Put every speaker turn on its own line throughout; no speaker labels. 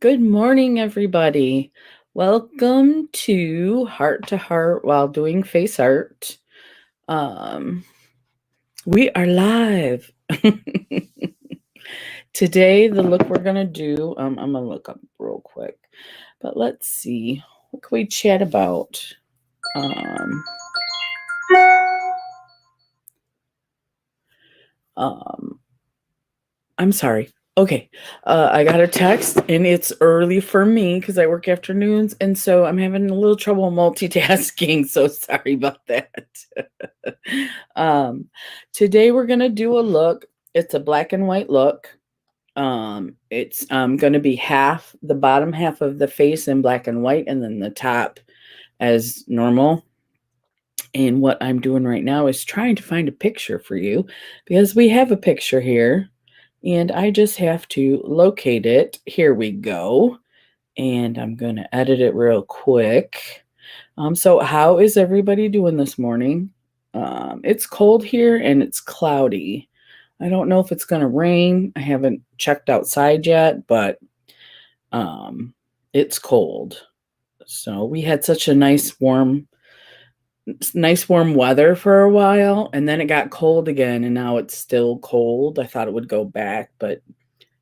Good morning, everybody. Welcome to Heart to Heart while doing face art. Um, we are live. Today, the look we're going to do, I'm going to look up real quick, but let's see. What can we chat about? Um, um, I'm sorry. Okay. I got a text and it's early for me because I work afternoons. And so I'm having a little trouble multitasking. So sorry about that. um, Today we're going to do a look. It's a black and white look. It's going to be the bottom half of the face in black and white, and then the top as normal. And what I'm doing right now is trying to find a picture for you because we have a picture here and I just have to locate it. Here we go. And I'm going to edit it real quick. So how is everybody doing this morning? It's cold here and it's cloudy. I don't know if it's going to rain. I haven't checked outside yet, but it's cold. So we had such a nice warm weather for a while, and then it got cold again, and now it's still cold. I thought it would go back, but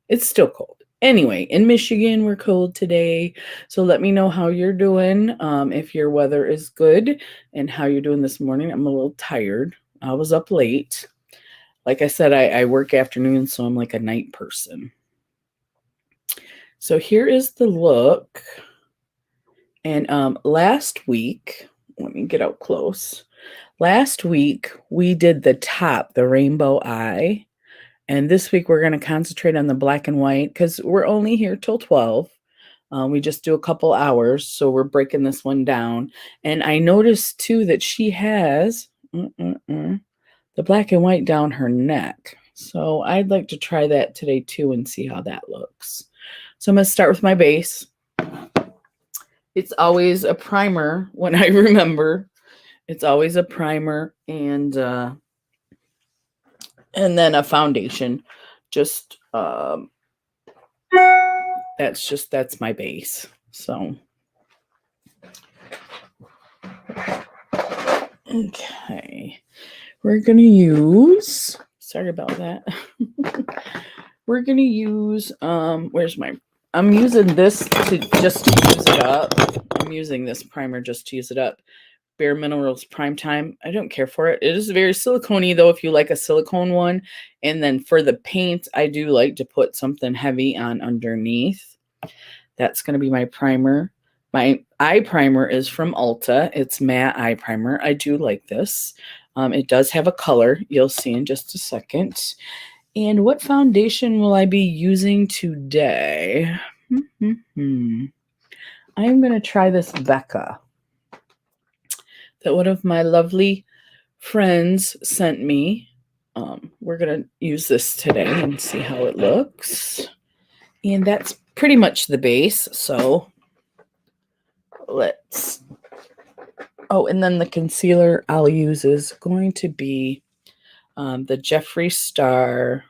it's still cold. Anyway, in Michigan, we're cold today. So let me know how you're doing, if your weather is good, and how you're doing this morning. I'm a little tired. I was up late. Like I said, I work afternoons, so I'm like a night person. So here is the look. And last week, let me get out close. Last week, we did the top, the rainbow eye. And this week, we're going to concentrate on the black and white because we're only here till 12. We just do a couple hours, so we're breaking this one down. And I noticed, too, that she has the black and white down her neck. So I'd like to try that today, too, and see how that looks. So I'm going to start with my base. It's always a primer when I remember. It's always a primer and then a foundation. Just that's my base. So okay, we're gonna use. Sorry about that. We're gonna use I'm using this to just use it up. I'm using this primer just to use it up. Bare Minerals Prime Time. I don't care for it. It is very silicone-y, though, if you like a silicone one. And then for the paint, I do like to put something heavy on underneath. That's going to be my primer. My eye primer is from Ulta. It's matte eye primer. I do like this. It does have a color. You'll see in just a second. And what foundation will I be using today? I'm going to try this Becca that one of my lovely friends sent me. We're going to use this today and see how it looks. And that's pretty much the base. So and then the concealer I'll use is going to be the Jeffree Star.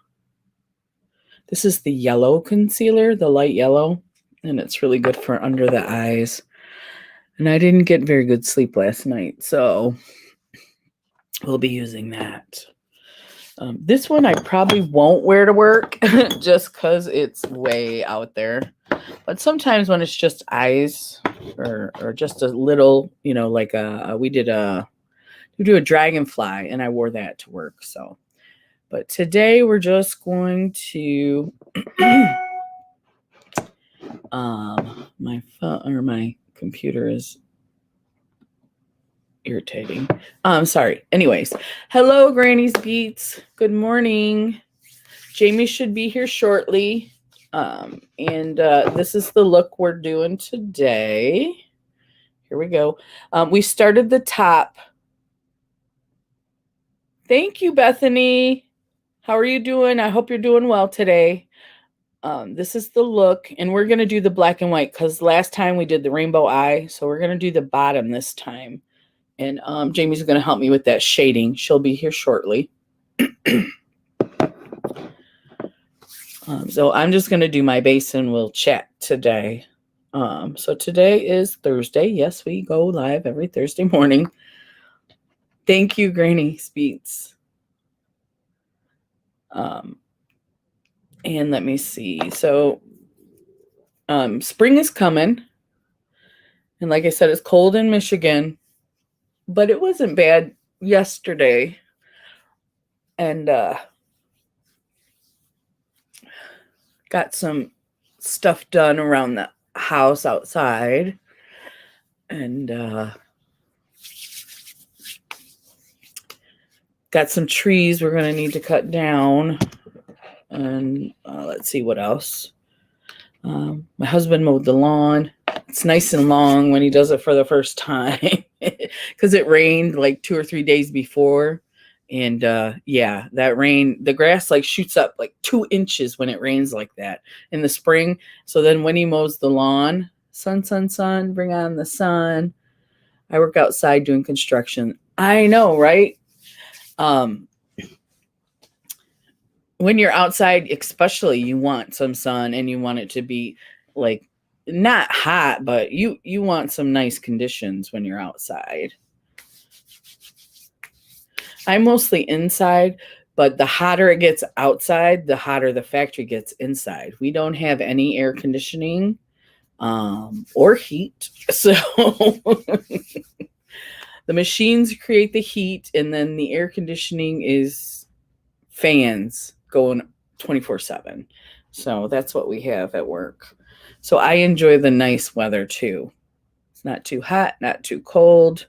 This is the yellow concealer, the light yellow, and it's really good for under the eyes. And I didn't get very good sleep last night, so we'll be using that. This one I probably won't wear to work just because it's way out there. But sometimes when it's just eyes or just a little, like we do a dragonfly and I wore that to work. So, but today we're just going to my phone or my computer is irritating. Sorry. Anyways, hello, Granny's Beats. Good morning. Jamie should be here shortly. And this is the look we're doing today. Here we go. We started the top. Thank you, Bethany. How are you doing? I hope you're doing well today. This is the look, and we're going to do the black and white because last time we did the rainbow eye, so we're going to do the bottom this time. And Jamie's going to help me with that shading. She'll be here shortly. So I'm just going to do my base and we'll chat today. So today is Thursday. Yes, we go live every Thursday morning. Thank you, Granny Speeds. And let me see. So spring is coming. And like I said, it's cold in Michigan, but it wasn't bad yesterday. And got some stuff done around the house outside. And got some trees we're going to need to cut down. And let's see what else. My husband mowed the lawn. It's nice and long when he does it for the first time because it rained like 2 or 3 days before. And yeah, that rain, the grass like shoots up like 2 inches when it rains like that in the spring. So then when he mows the lawn, sun, bring on the sun. I work outside doing construction. I know, right? When you're outside, especially, you want some sun and you want it to be like not hot, but you want some nice conditions when you're outside. I'm mostly inside, but the hotter it gets outside, the hotter the factory gets inside. We don't have any air conditioning or heat. So the machines create the heat, and then the air conditioning is fans going 24/7. So that's what we have at work. So I enjoy the nice weather too. It's not too hot, not too cold.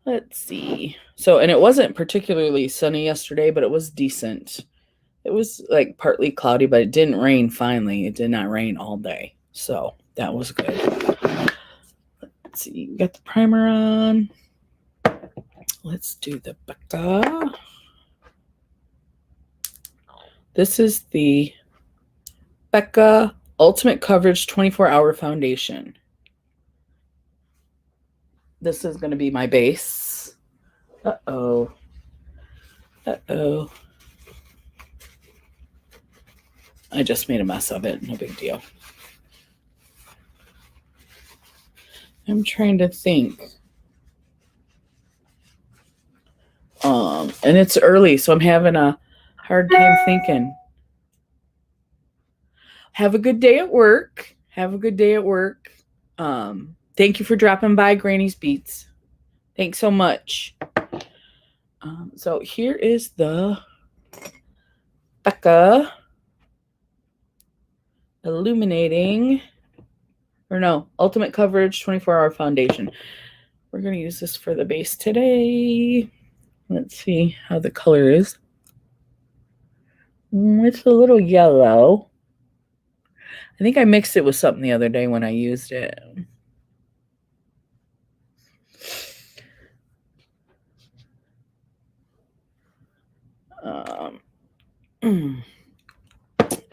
Let's see. So, and it wasn't particularly sunny yesterday, but it was decent. It was like partly cloudy, but it didn't rain finally. It did not rain all day. So that was good. Let's see. We got the primer on. Let's do the Becca. This is the Becca Ultimate Coverage 24-Hour Foundation. This is going to be my base. Uh-oh. I just made a mess of it. No big deal. I'm trying to think. And it's early, so I'm having a hard time thinking. Have a good day at work. Thank you for dropping by, Granny's Beats. Thanks so much. So here is the Becca Illuminating, Ultimate Coverage 24-Hour Foundation. We're going to use this for the base today. Let's see how the color is. It's a little yellow. I think I mixed it with something the other day when I used it.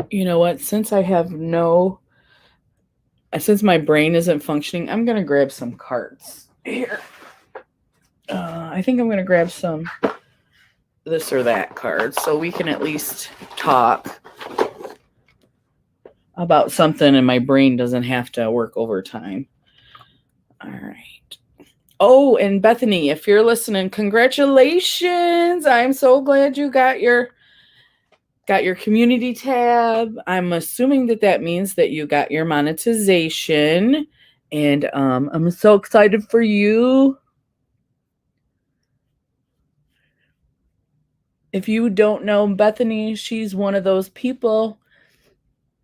You know what? Since my brain isn't functioning, I'm going to grab some cards here. I think I'm going to grab some this or that cards so we can at least talk about something and my brain doesn't have to work overtime. All right. Oh, and Bethany, if you're listening, congratulations. I'm so glad you got your community tab. I'm assuming that means that you got your monetization, and I'm so excited for you. If you don't know Bethany, she's one of those people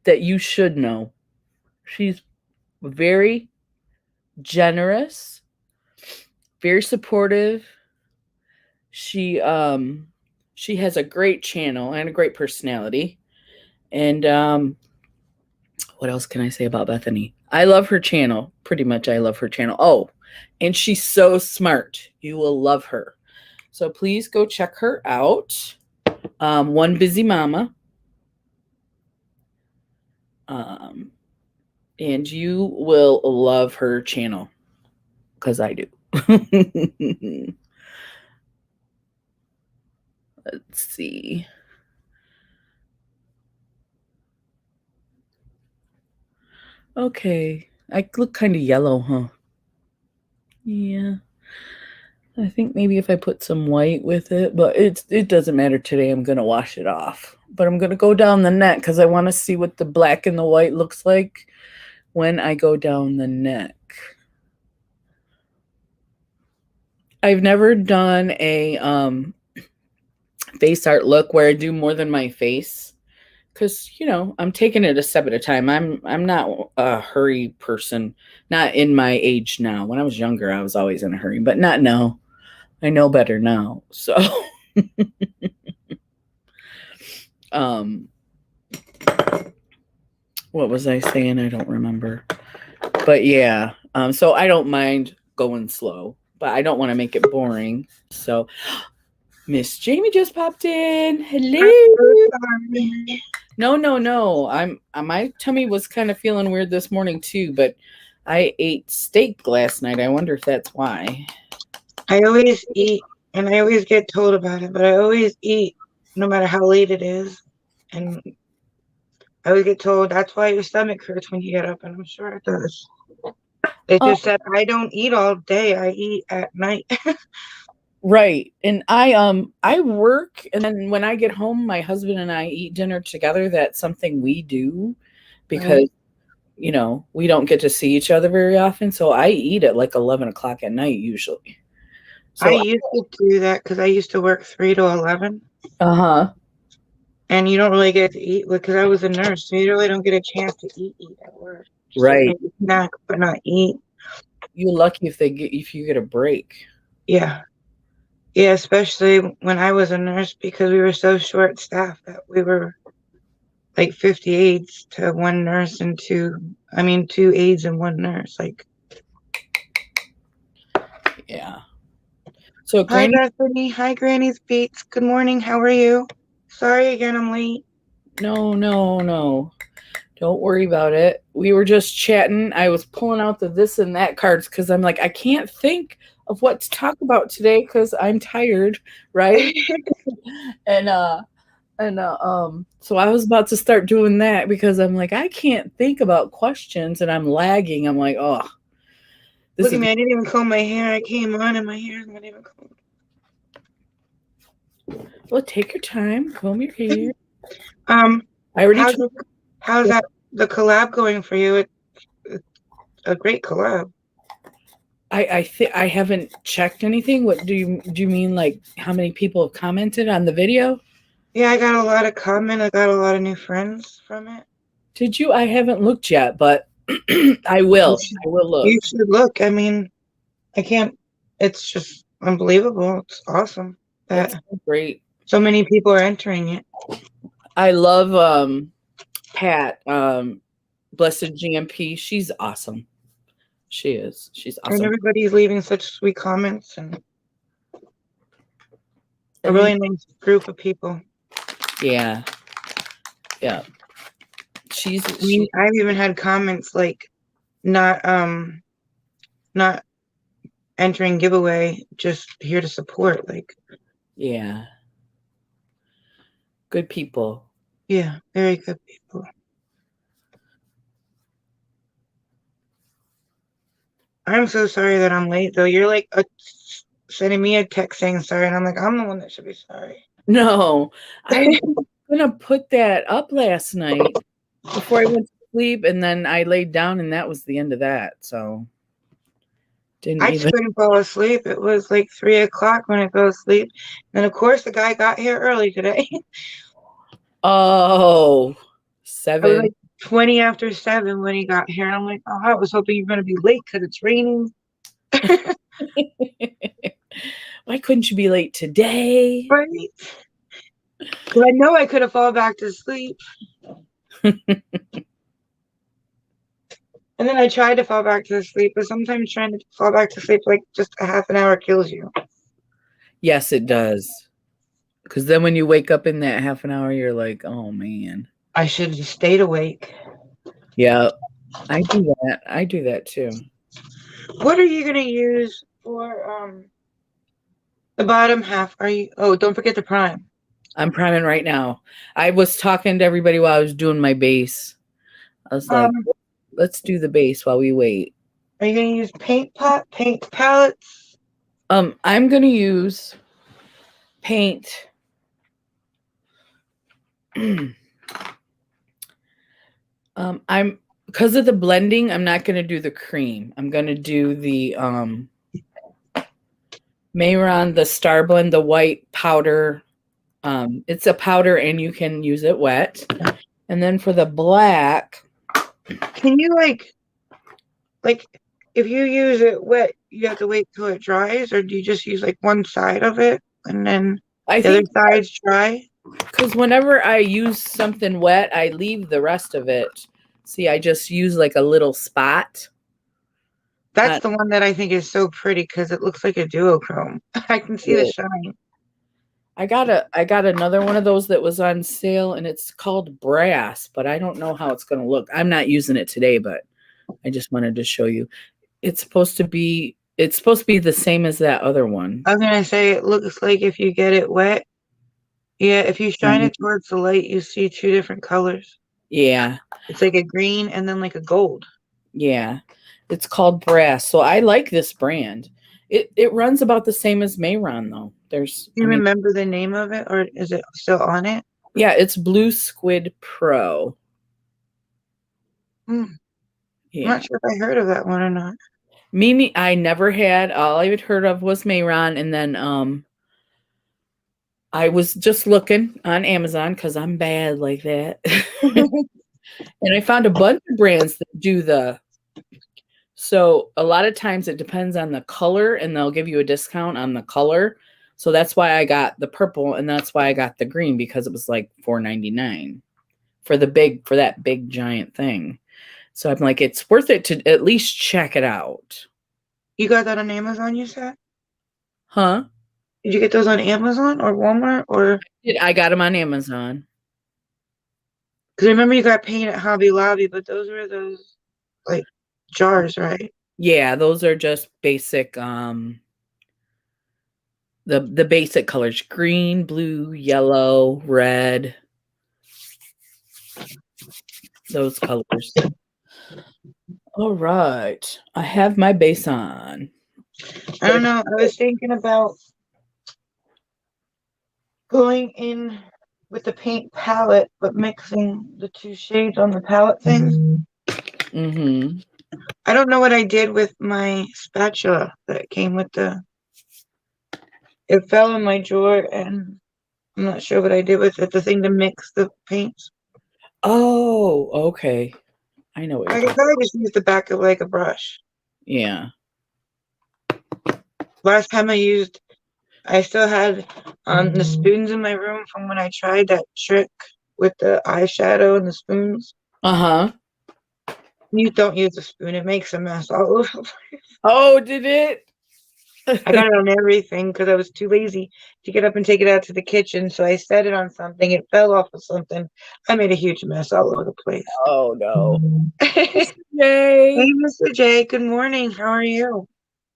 that you should know. She's very generous, very supportive. She has a great channel and a great personality. And what else can I say about Bethany? I love her channel. Pretty much I love her channel. Oh, and she's so smart. You will love her. So please go check her out. One Busy Mama. And you will love her channel because I do. Let's see. Okay. I look kind of yellow, huh? Yeah. I think maybe if I put some white with it, but it doesn't matter today. I'm going to wash it off. But I'm going to go down the neck because I want to see what the black and the white looks like when I go down the neck. I've never done a face art look where I do more than my face because, you know, I'm taking it a step at a time. I'm not a hurry person, not in my age now. When I was younger, I was always in a hurry, but not now. I know better now. So what was I saying? I don't remember. But yeah, so I don't mind going slow, but I don't want to make it boring. So Miss Jamie just popped in. Hello. No. My tummy was kind of feeling weird this morning too, but I ate steak last night. I wonder if that's why.
I always eat, and I always get told about it, but I always eat no matter how late it is. And I always get told that's why your stomach hurts when you get up, and I'm sure it does. They just said I don't eat all day, I eat at night.
Right. And I work, and then when I get home, my husband and I eat dinner together. That's something we do because
Right.
you know, we don't get to see each other very often. So I eat at like 11 o'clock at night usually.
I
So,
used to do that because I used to work 3 to 11,
uh-huh.
and you don't really get to eat because I was a nurse, so you really don't get a chance to eat at work. Just like
Right.
maybe snack, but not eat.
You're lucky if you get a break.
Yeah. Yeah, especially when I was a nurse because we were so short staffed that we were like 50 aides to one nurse and two aides and one nurse. Like,
Yeah. So
hi,
Granny,
Bethany. Hi, Granny's Beats. Good morning. How are you? Sorry again, I'm late.
no. Don't worry about it. We were just chatting. I was pulling out the this and that cards because I'm like, I can't think of what to talk about today because I'm tired, right? And so I was about to start doing that because I'm like, I can't think about questions and I'm lagging. I'm like, oh, this
Look at
is
me. I didn't even comb my hair. I came on and my hair's not even combed.
well, take your time, comb your hair.
Um,
I already
how's
told
that the collab going for you? It's a great collab.
I think I haven't checked anything. What do you mean like how many people have commented on the video?
Yeah, I got a lot of comment. I got a lot of new friends from it.
Did you? I haven't looked yet, but I
You
will.
should,
I will
you
look.
should look. I mean, I can't. It's just unbelievable. It's awesome
That's
that
so great.
so many people are entering it.
I love Pat, Blessed GMP. She's awesome. She is. She's
And
awesome.
everybody's leaving such sweet comments and a
And you,
really nice group of people.
yeah, yeah. She's
I mean,
she.
I've even had comments like not not entering giveaway, just here to support. Like,
Yeah, good people.
yeah, very good people. I'm so sorry that I'm late though. You're like sending me a text saying sorry, and I'm like, I'm the one that should be sorry.
No, I was gonna put that up last night before I went to sleep, and then I laid down, and that was the end of that. So didn't
I just
even.
couldn't fall asleep. It was like 3 o'clock when I fell asleep. And of course, the guy got here early today.
Oh,
I was
7.
like 20 after 7 when he got here. And I'm like, oh, I was hoping you're going to be late because it's raining.
Why couldn't you be late today?
Right? Because I know I could have fallen back to sleep. And then I tried to fall back to sleep, but sometimes trying to fall back to sleep like just a half an hour kills you.
Yes, it does. Because then when you wake up in that half an hour, you're like, oh man.
I should have stayed awake.
Yeah, I do that. I do that too.
What are you going to use for the bottom half? Are you? Oh, don't forget the prime.
I'm priming right now. I was talking to everybody while I was doing my base. I was like, let's do the base while we wait.
Are you going to use paint palettes?
I'm going to use paint. I'm because of the blending, I'm not going to do the cream. I'm going to do the Mehron, the Star Blend, the white powder. It's a powder and you can use it wet. And then for the black,
can you like if you use it wet, you have to wait till it dries, or do you just use like one side of it and then
I
the other
think
side's dry?
because whenever I use something wet, I leave the rest of it. See, I just use like a little spot.
That's the one that I think is so pretty because it looks like a duochrome. I can see the shine.
I got another one of those that was on sale and it's called Brass, but I don't know how it's going to look. I'm not using it today, but I just wanted to show you. It's supposed to be the same as that other one.
I was going to say it looks like if you get it wet, yeah, if you shine it towards the light, you see two different colors.
Yeah.
It's like a green and then like a gold.
Yeah. It's called Brass. So I like this brand. It runs about the same as Mehron though.
Do you remember the name of it, or is it still on it?
Yeah, it's Blue Squid Pro.
Yeah. I'm not sure if I heard of that one or not.
Mimi, I never had. All I had heard of was Mehron, and then I was just looking on Amazon because I'm bad like that. And I found a bunch of brands that do so a lot of times it depends on the color and they'll give you a discount on the color. So that's why I got the purple and that's why I got the green because it was like $4.99 for that big giant thing. So I'm like, it's worth it to at least check it out.
You got that on Amazon, you said?
Huh?
Did you get those on Amazon or Walmart or?
I got them on Amazon.
Because I remember you got paint at Hobby Lobby, but those were those like jars, right?
Yeah, those are just basic the basic colors: green, blue, yellow, red. Those colors. All right. I have my base on.
I don't know. I was thinking about going in with the paint palette, but mixing the two shades on the palette thing.
Mm-hmm.
I don't know what I did with my spatula that came with it fell in my drawer and I'm not sure what I did with it, the thing to mix the paints.
Oh, okay. I know what
I
you're
could
talking
probably just use the back of like a brush.
Yeah.
Last time I still had the spoons in my room from when I tried that trick with the eyeshadow and the spoons.
Uh-huh.
You don't use a spoon. It makes a mess all over the place.
Oh, did it?
I got it on everything because I was too lazy to get up and take it out to the kitchen. So I set it on something. It fell off of something. I made a huge mess all over the place.
Oh, no.
Hey,
Yay.
Mr. J. Good morning. How are you?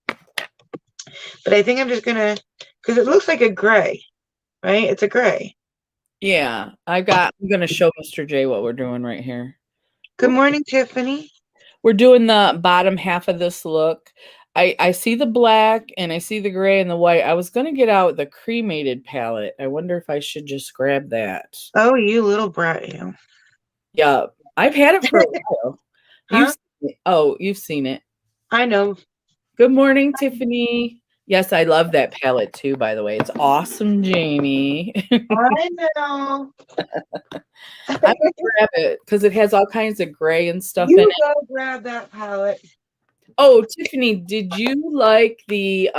But I think I'm just going to, because it looks like a gray, right? It's a gray.
Yeah. I'm going to show Mr. J what we're doing right here.
Good morning, Tiffany.
We're doing the bottom half of this look. I see the black and I see the gray and the white. I was going to get out the cremated palette. I wonder if I should just grab that.
Oh, you little brat, you.
Yeah. I've had it for a while.
Huh?
You've seen it.
I know.
Good morning, Tiffany. Yes, I love that palette too, by the way. It's awesome, Jamie.
I know.
I'm going to grab it because it has all kinds of gray and stuff in
You
it.
go grab that palette.
Oh, Tiffany, did you like the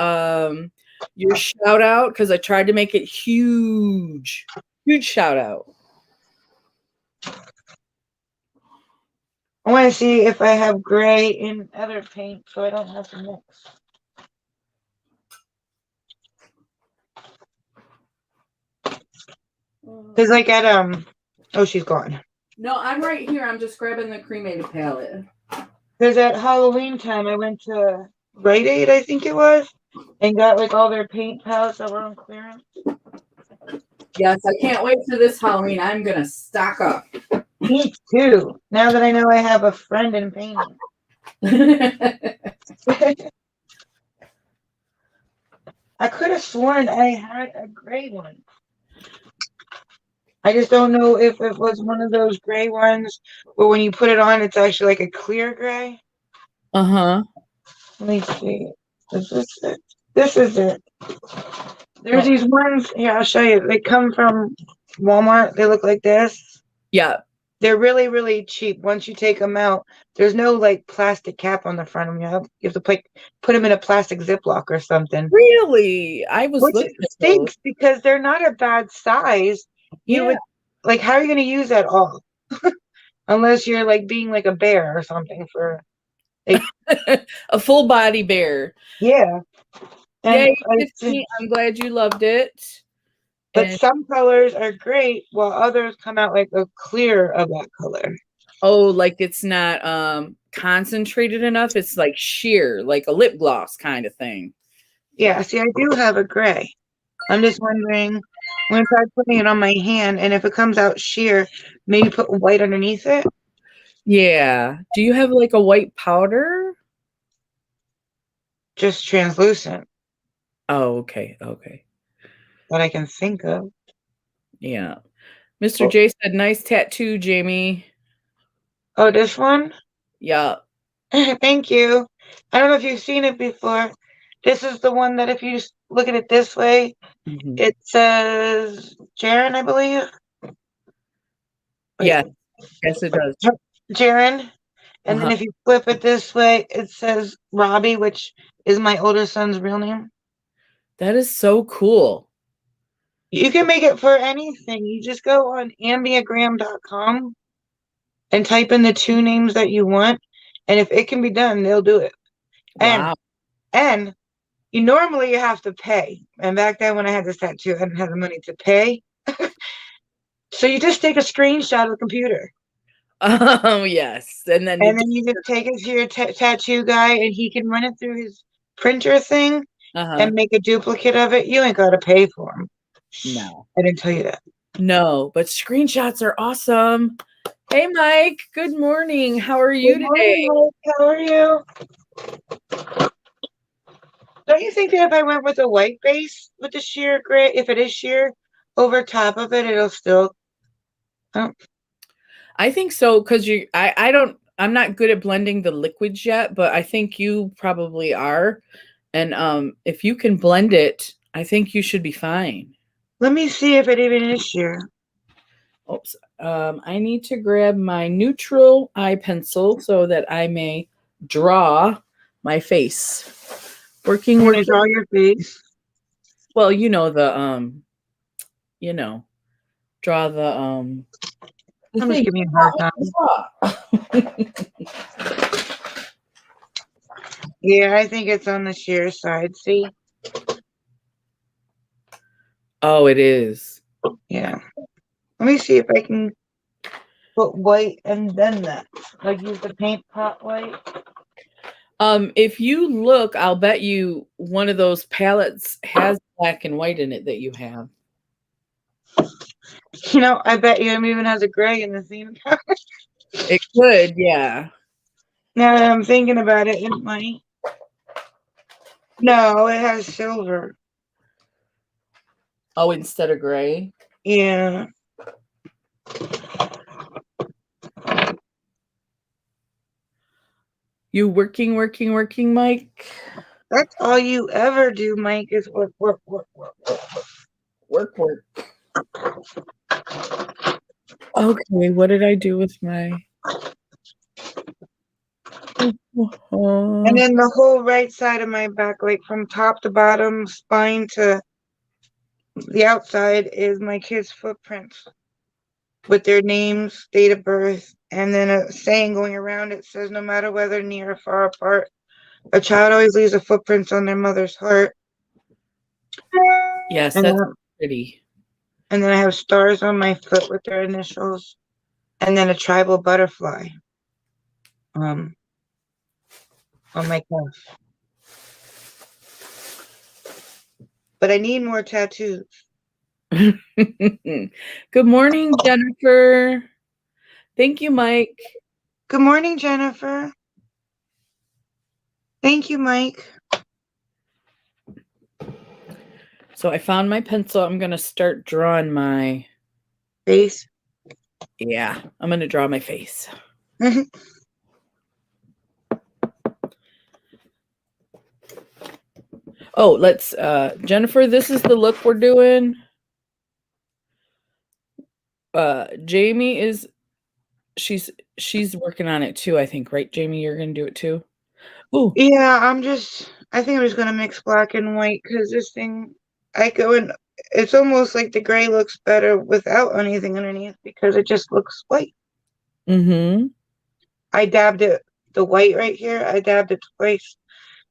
your shout out? Because I tried to make it huge. Huge shout out.
I want to see if I have gray in other paint so I don't have to mix. Because like at oh, she's gone.
No, I'm right here. I'm just grabbing the cremated palette.
Because at Halloween time I went to Rite Aid, I think it was, and got like all their paint palettes that were on clearance.
Yes, I can't wait for this Halloween. I'm gonna stock up.
Me too. Now that I know I have a friend in painting. I could have sworn I had a gray one. I just don't know if it was one of those gray ones where when you put it on, it's actually like a clear gray.
Uh-huh.
Let me see. Is this it? This is it. There's
Oh,
these ones. Here, I'll show you. They come from Walmart. They look like this.
yeah.
They're really, really cheap. Once you take them out, there's no like plastic cap on the front of them. You have to put them in a plastic Ziploc or something,
Really? I was
which
looking at those.
stinks because they're not a bad size. You
Yeah.
would like, how are you going to use that all? Unless you're like being like a bear or something for like,
A full body bear.
yeah.
Yeah,
And
you picked me. I'm glad you loved it.
but
And
some colors are great while others come out like a clear of that color.
oh, like it's not concentrated enough. It's like sheer, like a lip gloss kind of thing.
Yeah, see, I do have a gray. I'm just wondering when I try putting it on my hand and if it comes out sheer, maybe put white underneath it.
Yeah. Do you have like a white powder?
Just translucent
Oh, okay. Okay.
that I can think of.
Yeah. Mr.
Oh,
J said, nice tattoo, Jamie.
oh, this one?
Yeah.
Thank you. I don't know if you've seen it before. This is the one that if you look at it this way,
Mhm.
it says Jaren, I believe. Wait,
Yeah. Yes, it does.
Jaren. And then
Uh-huh.
if you flip it this way, it says Robbie, which is my older son's real name.
That is so cool.
You can make it for anything. You just go on ambiagram.com and type in the two names that you want. And if it can be done, they'll do it. And
Wow.
and you have to pay. And back then when I had this tattoo, I didn't have the money to pay. So you just take a screenshot of the computer.
Oh, yes. And then you
And
do,
then you just take it to your tattoo guy and he can run it through his printer thing
uh-huh.
and make a duplicate of it. You ain't got to pay for them.
No.
I didn't tell you that.
No, but screenshots are awesome. Hey, Mike. Good morning. How are
Good
you today?
morning, Mike. How are you? Don't you think that if I went with a white base with the sheer gray, if it is sheer, over top of it, it'll still. Oh,
I think so because I don't I'm not good at blending the liquids yet, but I think you probably are. And if you can blend it, I think you should be fine.
let me see if it even is sheer.
Oops. I need to grab my neutral eye pencil so that I may draw my face.
I'm gonna
Working.
draw your face.
Well, you know, draw the
I'm just
thing.
giving you a hard time. Yeah, I think it's on the sheer side. See?
Oh, it is.
Yeah. Let me see if I can put white and then that. Like use the paint pot white.
If you look, I'll bet you one of those palettes has black and white in it that you have.
You know, I bet you it even has a gray in the theme.
It could, yeah.
Now that I'm thinking about it, it might. No, it has silver.
Oh, instead of gray.
Yeah.
You working, Mike?
That's all you ever do, Mike, is work, work, work, work,
Work, work. Okay, what did I do with my
And then the whole right side of my back, like from top to bottom, spine to the outside, is my kids' footprints with their names, date of birth, and then a saying going around it says, no matter whether near or far apart, a child always leaves a footprint on their mother's heart.
Yes,
And
that's
then,
pretty.
and then I have stars on my foot with their initials, and then a tribal butterfly um, on my cuff. But I need more tattoos.
Good morning, Jennifer. Thank you, Mike.
Good morning, Jennifer. Thank you, Mike.
So I found my pencil. I'm going to start drawing my...
Face.
Yeah, I'm going to draw my face. Oh, let's... Jennifer, this is the look we're doing. Jamie is... She's working on it too, I think. Right, Jamie? You're going to do it too? Ooh.
Yeah, I think I'm just going to mix black and white because this thing, I go in, it's almost like the gray looks better without anything underneath because it just looks white.
Mm-hmm.
I dabbed it, the white right here, I dabbed it twice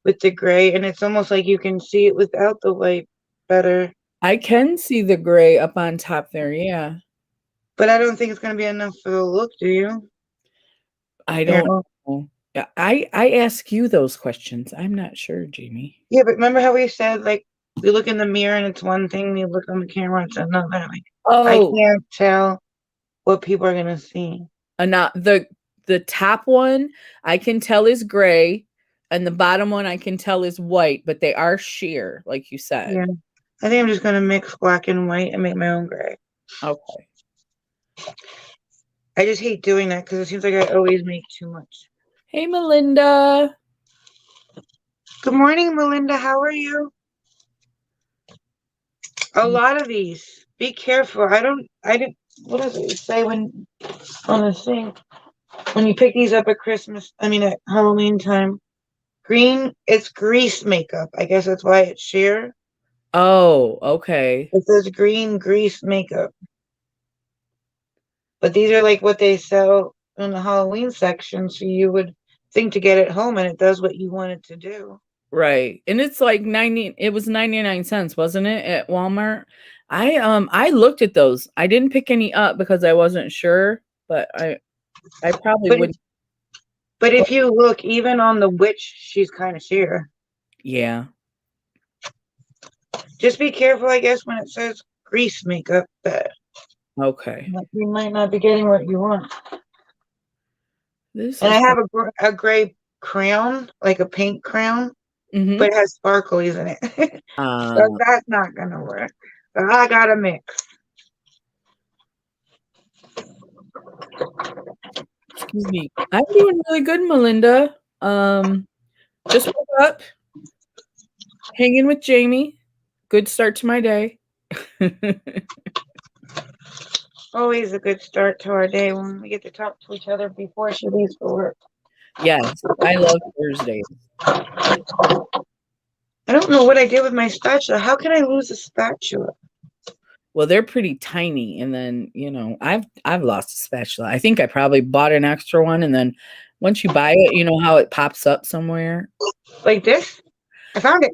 with the gray, and it's almost like you can see it without the white better.
I can see the gray up on top there, yeah.
But I don't think it's going to be enough for the look, do you?
I don't know. Yeah, I ask you those questions. I'm not sure, Jamie.
Yeah, but remember how we said, like, we look in the mirror and it's one thing, we look on the camera, it's another. Like, I can't tell what people are going to see.
Not the top one I can tell is gray, and the bottom one I can tell is white, but they are sheer, like you said.
Yeah. I think I'm just going to mix black and white and make my own gray.
Okay.
I just hate doing that because it seems like I always make too much.
Hey, Melinda.
Good morning, Melinda. How are you? A lot of these. Be careful. What does it say when on the thing? When you pick these up at at Halloween time. Green, it's grease makeup. I guess that's why it's sheer.
Oh, okay.
It says green grease makeup. But these are like what they sell in the Halloween section, so you would think to get it home and it does what you want it to do.
Right. And it's like 99 cents, wasn't it, at Walmart? I looked at those. I didn't pick any up because I wasn't sure, but I probably would.
But if you look, even on the witch, she's kind of sheer.
Yeah.
Just be careful, I guess, when it says grease makeup.
Okay.
You might not be getting what you want.
And
I have a gray crayon, like a paint crayon, but it has sparklies in it. So that's not going to work. So I got to mix.
Excuse me. I'm doing really good, Melinda. Just woke up, hanging with Jamie. Good start to my day.
Always a good start to our day when we get to talk to each other before she leaves for work.
Yes, I love Thursdays.
I don't know what I did with my spatula. How can I lose a spatula?
Well, they're pretty tiny, and then I've lost a spatula. I think I probably bought an extra one, and then once you buy it, you know how it pops up somewhere.
Like this? I found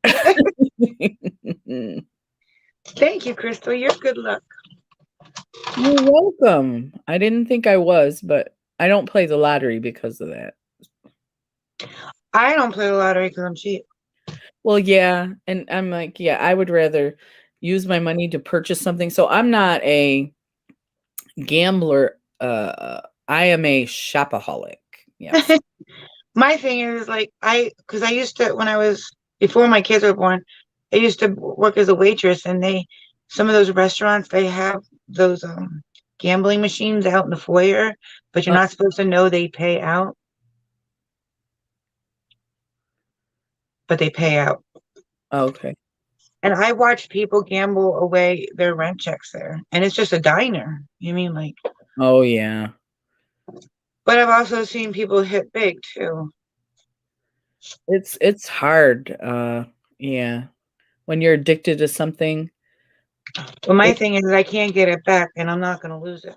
it. Thank you, Crystal. You're good luck.
You're welcome. I didn't think I was, but I don't play the lottery because of that.
I don't play the lottery because I'm cheap.
Well, yeah, and I'm like, yeah, I would rather use my money to purchase something. So I'm not a gambler. I am a shopaholic. Yes.
My thing is because I used to, before my kids were born, I used to work as a waitress, and some of those restaurants, they have those gambling machines out in the foyer, but you're not supposed to know they pay out. But they pay out.
Okay.
And I watch people gamble away their rent checks there, and it's just a diner. You mean like?
Oh yeah.
But I've also seen people hit big too.
It's hard. Yeah. When you're addicted to something.
Well, my thing is I can't get it back, and I'm not going to lose it.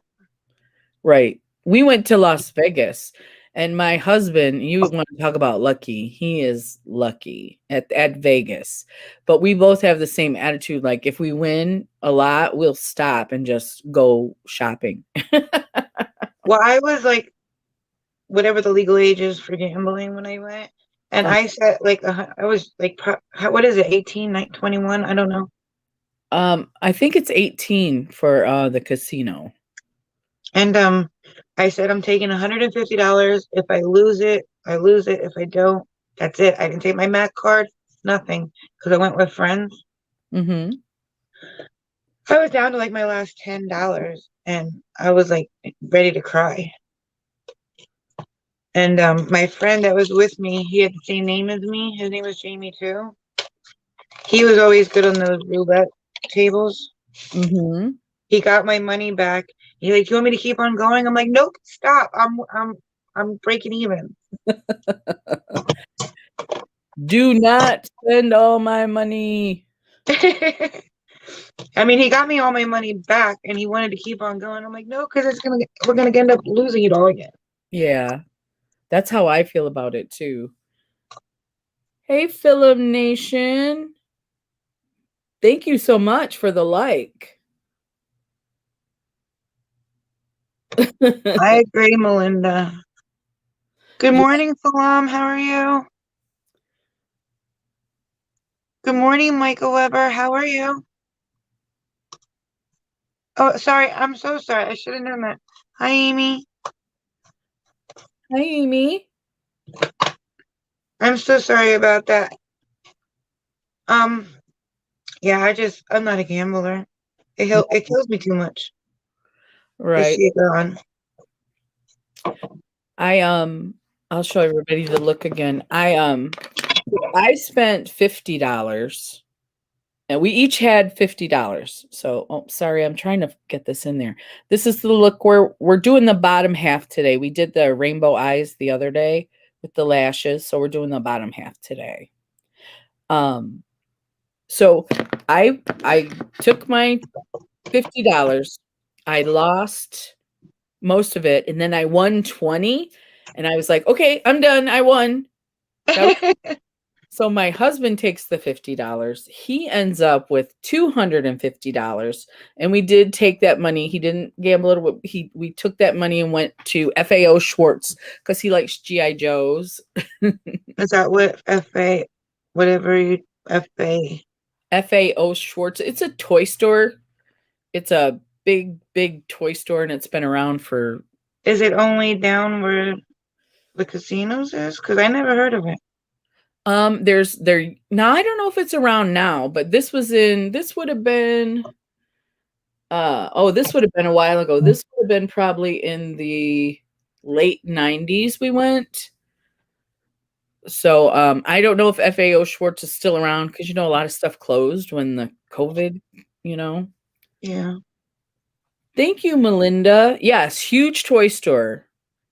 Right. We went to Las Vegas, and my husband, you want to talk about lucky. He is lucky at Vegas. But we both have the same attitude. Like if we win a lot, we'll stop and just go shopping.
Well, I was like, whatever the legal age is for gambling when I went. And I said, I was like, what is it, 18, 21? I don't know.
I think it's 18 for the casino.
And I said I'm taking $150. If I lose it, I lose it. If I don't, that's it. I can take my Mac card, nothing, because I went with friends.
Mm-hmm.
I was down to like my last $10, and I was like ready to cry. And my friend that was with me, he had the same name as me. His name was Jamie too. He was always good on those roulette tables.
Mm-hmm.
He got my money back. He's like, "You want me to keep on going?" I'm like, "Nope, stop. I'm breaking even."
Do not spend all my money.
I mean, he got me all my money back, and he wanted to keep on going. I'm like, "No, because we're gonna end up losing it all again."
Yeah, that's how I feel about it too. Hey, Film Nation. Thank you so much for the like.
I agree, Melinda. Good
Yeah,
morning, Salam. How are you? Good morning, Michael Weber. How are you? Oh, sorry. I'm so sorry. I should have known that. Hi, Amy.
hi, Amy.
I'm so sorry about that. Um, yeah, I'm not a gambler. It kills me too much to
Right.
see it gone.
I I'll show everybody the look again. I spent $50 and we each had $50. So, oh, sorry, I'm trying to get this in there. This is the look where we're doing the bottom half today. We did the rainbow eyes the other day with the lashes, so we're doing the bottom half today. Um, so I took my $50. I lost most of it, and then I won 20, and I was like, "Okay, I'm done. I won." That So my husband takes the $50. He ends up with $250. And we did take that money. He didn't gamble it. We took that money and went to FAO Schwartz because he likes GI Joes.
Is that what FA, whatever you FA?
FAO Schwartz. It's a toy store. It's a big, big toy store, and it's been around for.
Is it only down where the casinos is? Because I never heard of it.
There's there now. I don't know if it's around now, but this would have been this would have been a while ago. This would have been probably in the late 90s we went. So I don't know if FAO Schwartz is still around because a lot of stuff closed when the COVID, you know.
Yeah.
Thank you, Melinda. Yes, huge toy store.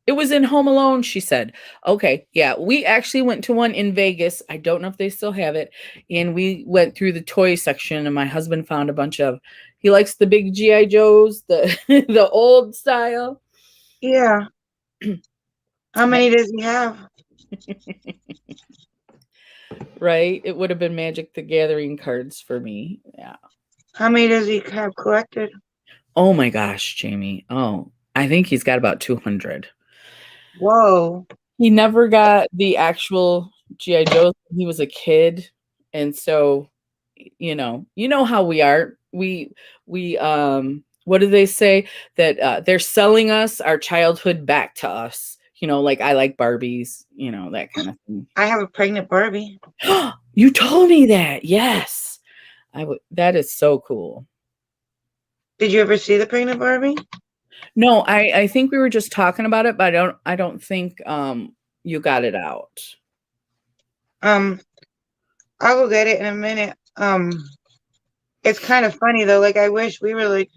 It was in Home Alone, she said. Okay, yeah, we actually went to one in Vegas. I don't know if they still have it. And we went through the toy section, and my husband found a bunch of. He likes the big GI Joes, the the old style.
Yeah. How many does he have?
Right? It would have been Magic the Gathering cards for me. Yeah.
How many does he have collected?
Oh my gosh, Jamie. Oh, I think he's got about 200.
Whoa.
He never got the actual GI Joes when he was a kid, and so you know how we are. We what do they say that they're selling us our childhood back to us? Like I like Barbies, that kind of thing.
I have a pregnant Barbie.
You told me that. Yes. I would that is so cool.
Did you ever see the pregnant Barbie?
No, I think we were just talking about it, but I don't think you got it out.
Um, I will get it in a minute. It's kind of funny though. Like I wish we were like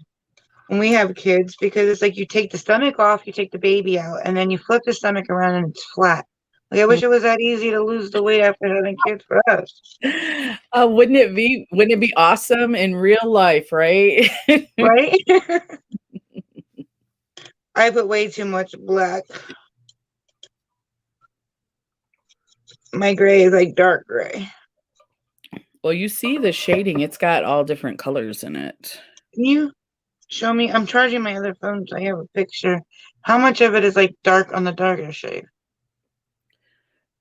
when we have kids because it's like you take the stomach off, you take the baby out, and then you flip the stomach around and it's flat. Like I wish it was that easy to lose the weight after having kids for us.
Wouldn't it be awesome in real life, right?
Right? I put way too much black. My gray is like dark gray.
Well, you see the shading, it's got all different colors in it.
Can you show me? I'm charging my other phone, so I have a picture. How much of it is like dark on the darker shade?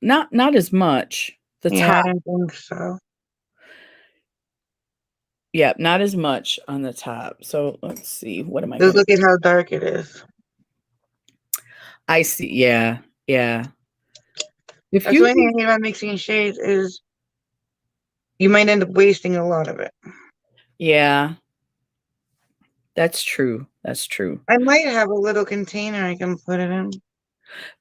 Not as much. The
Yeah, I
top.
don't think so.
Yeah, not as much on the top. So let's see. What am I
Just
going to?
look at how dark it is.
I see. Yeah. Yeah. If
That's the
you,
only thing I hate about mixing shades is you might end up wasting a lot of it.
yeah, that's true. That's true.
I might have a little container I can put it in.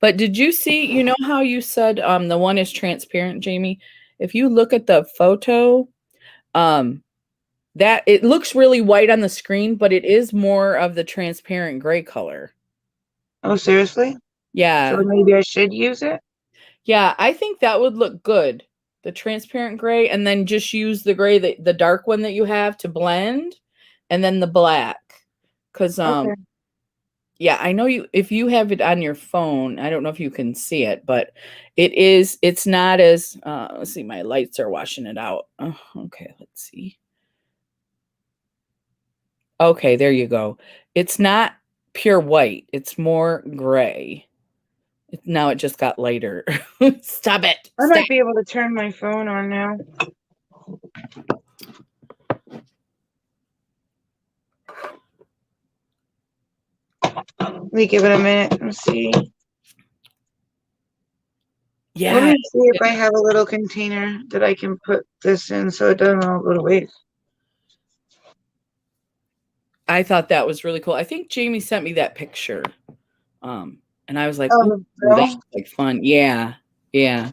But did you see, you know how you said the one is transparent, Jamie? If you look at the photo, um that it looks really white on the screen, but it is more of the transparent gray color.
Oh, seriously? So
Yeah.
maybe I should use it?
Yeah, I think that would look good. The transparent gray, and then just use the gray, the dark one that you have to blend, and then the black. Cuz
Okay.
yeah, I know you if you have it on your phone, I don't know if you can see it, but it's not as let's see, my lights are washing it out. Oh, okay, let's see. Okay, there you go. It's not pure white. It's more gray. Now it just got lighter. Stop it.
I
Stop.
might be able to turn my phone on now. Let me give it a minute and see. Let
Yeah.
me see if I have a little container that I can put this in so it doesn't all go to waste.
I thought that was really cool. I think Jamie sent me that picture. And I was like,
Oh,
ooh, that's
no?
like fun. Yeah. Yeah.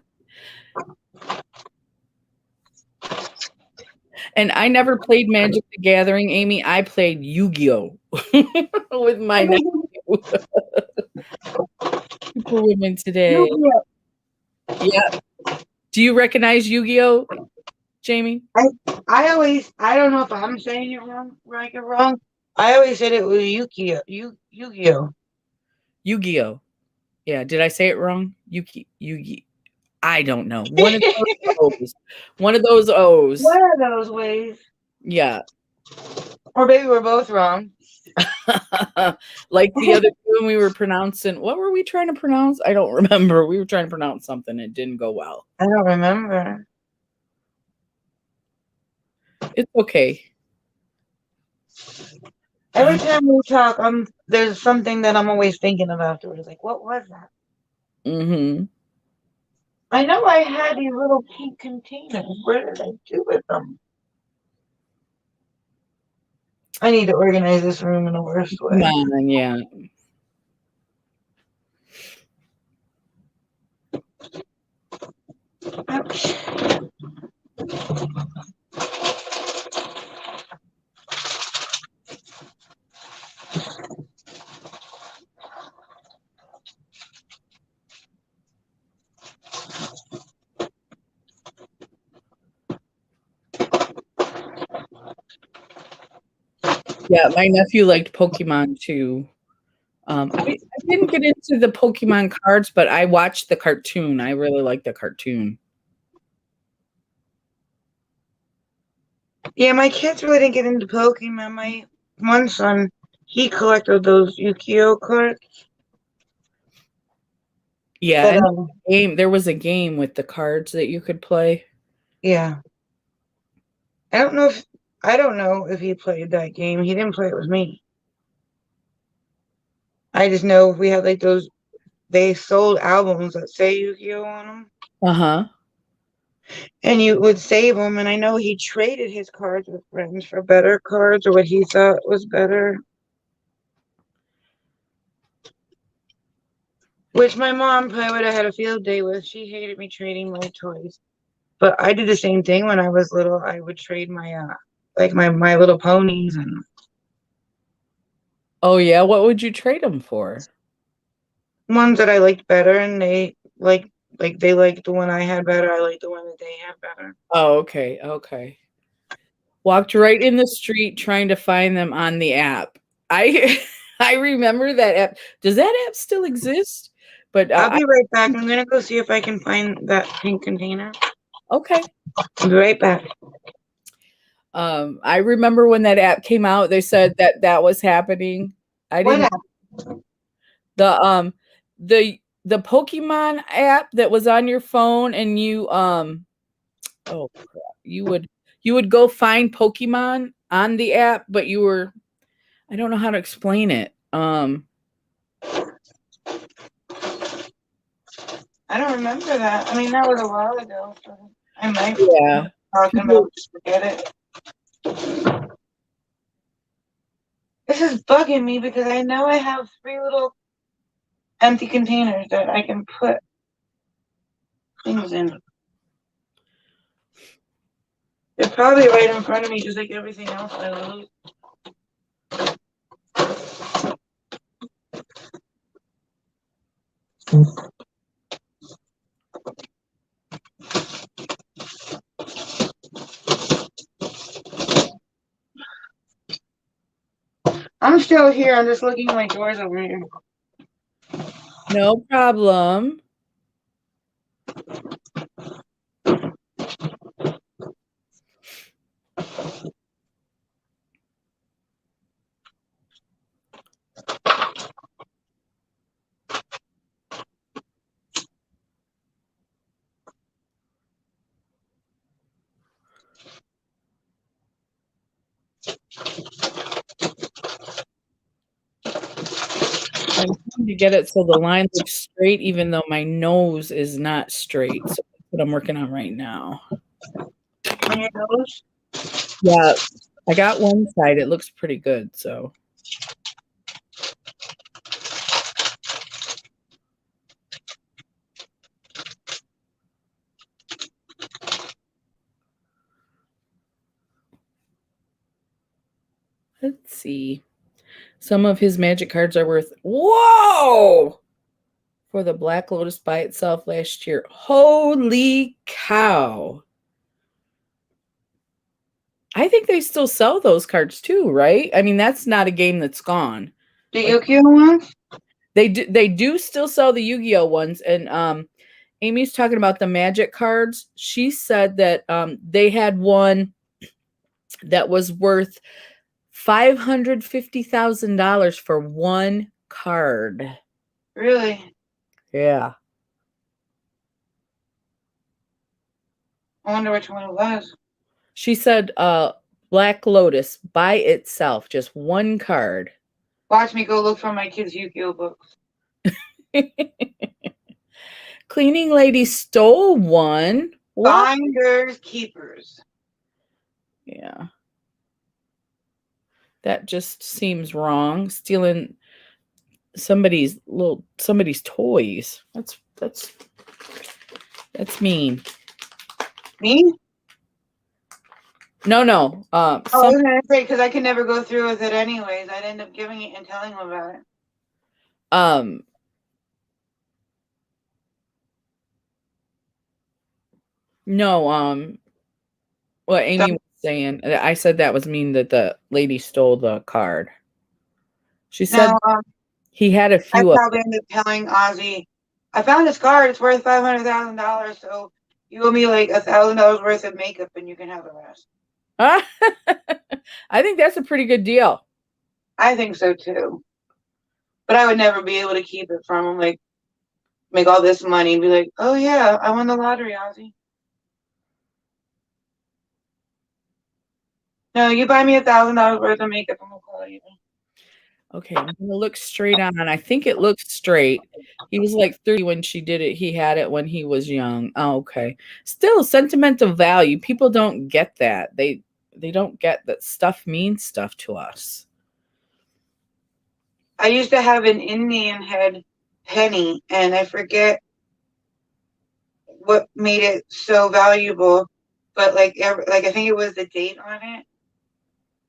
And I never played Magic the Gathering, Amy. I played Yu-Gi-Oh with my nephew. Super women today. Yeah. Do you recognize Yu-Gi-Oh, Jamie?
I don't know if I'm saying it wrong, right or wrong. I always said it was Yu-Gi-Oh.
Yu-Gi-Oh. Yeah. Did I say it wrong? Yugi. I don't know. One of those O's. One of those O's.
One of those ways.
Yeah.
Or maybe we're both wrong.
Like the other two when we were pronouncing, what were we trying to pronounce? I don't remember. We were trying to pronounce something. It didn't go well.
I don't remember.
It's okay.
Every time we talk, there's something that I'm always thinking of afterwards. Like, what was that?
Mm-hmm.
I know I had these little pink containers. Where did I do with them? I need to organize this room in the worst
Come
way.
on, yeah. Yeah, my nephew liked Pokemon too. I didn't get into the Pokemon cards, but I watched the cartoon. I really like the cartoon.
Yeah, my kids really didn't get into Pokemon. My one son, he collected those Yu-Gi-Oh cards.
Yeah,
But
and there was a game with the cards that you could play.
yeah, I don't know if he played that game. He didn't play it with me. I just know we had like those. They sold albums that say Yu-Gi-Oh on them,
Uh-huh.
and you would save them. And I know he traded his cards with friends for better cards or what he thought was better. Which my mom probably would have had a field day with. She hated me trading my toys. But I did the same thing when I was little. I would trade my like my little ponies and
Oh yeah, what would you trade them for?
ones that I liked better, and they liked the one I had better. I liked the one that they had better.
Oh, okay, okay. Walked right in the street trying to find them on the app. I I remember that app. Does that app still exist? But
I'll be right back. I'm gonna go see if I can find that pink container.
okay.
I'll be right back.
I remember when that app came out, they said that that was happening. I
What
didn't
app?
the the Pokemon app that was on your phone and you oh crap. you would go find Pokemon on the app, but you were, I don't know how to explain it.
I don't remember that. I mean, that was a while ago. So I might be
Yeah.
talking about just forget it. This is bugging me because I know I have 3 little empty containers that I can put things in. They're probably right in front of me, just like everything else I lose. I'm still here. I'm just looking at my doors over here.
No problem. I'm trying to get it so the line looks straight, even though my nose is not straight. So that's what I'm working on right now.
On your nose?
Yeah, I got one side. It looks pretty good. So let's see. Some of his magic cards are worth, whoa, for the Black Lotus by itself last year. Holy cow. I think they still sell those cards too, right? I mean, that's not a game that's gone.
The Yu-Gi-Oh ones?
They do still sell the Yu-Gi-Oh ones, and Amy's talking about the Magic cards. She said that they had one that was worth $550,000 for one card.
Really?
Yeah.
I wonder which one it was.
She said Black Lotus by itself, just one card.
Watch me go look for my kids' Yu-Gi-Oh books.
Cleaning lady stole one. What?
Finders keepers.
Yeah. That just seems wrong. Stealing somebody's toys. That's mean.
Me?
No.
I was gonna say because I could never go through with it anyways. I'd end up giving it and telling them about it.
No, what Amy was saying, I said that was mean that the lady stole the card. She said he had a
I
few of
probably ended up telling Ozzy, I found this card, it's worth $500,000, so you owe me like $1,000 worth of makeup and you can have the rest.
I think that's a pretty good deal.
I think so too. But I would never be able to keep it from him, like make all this money and be like, oh yeah, I won the lottery, Ozzy. No, you buy me $1,000 worth of makeup and we'll call it even.
Okay, I'm gonna look straight on. I think it looks straight. He was like 30 when she did it. He had it when he was young. Oh, okay. Still sentimental value. People don't get that. They don't get that stuff means stuff to us.
I used to have an Indian head penny, and I forget what made it so valuable, but like I think it was the date on it.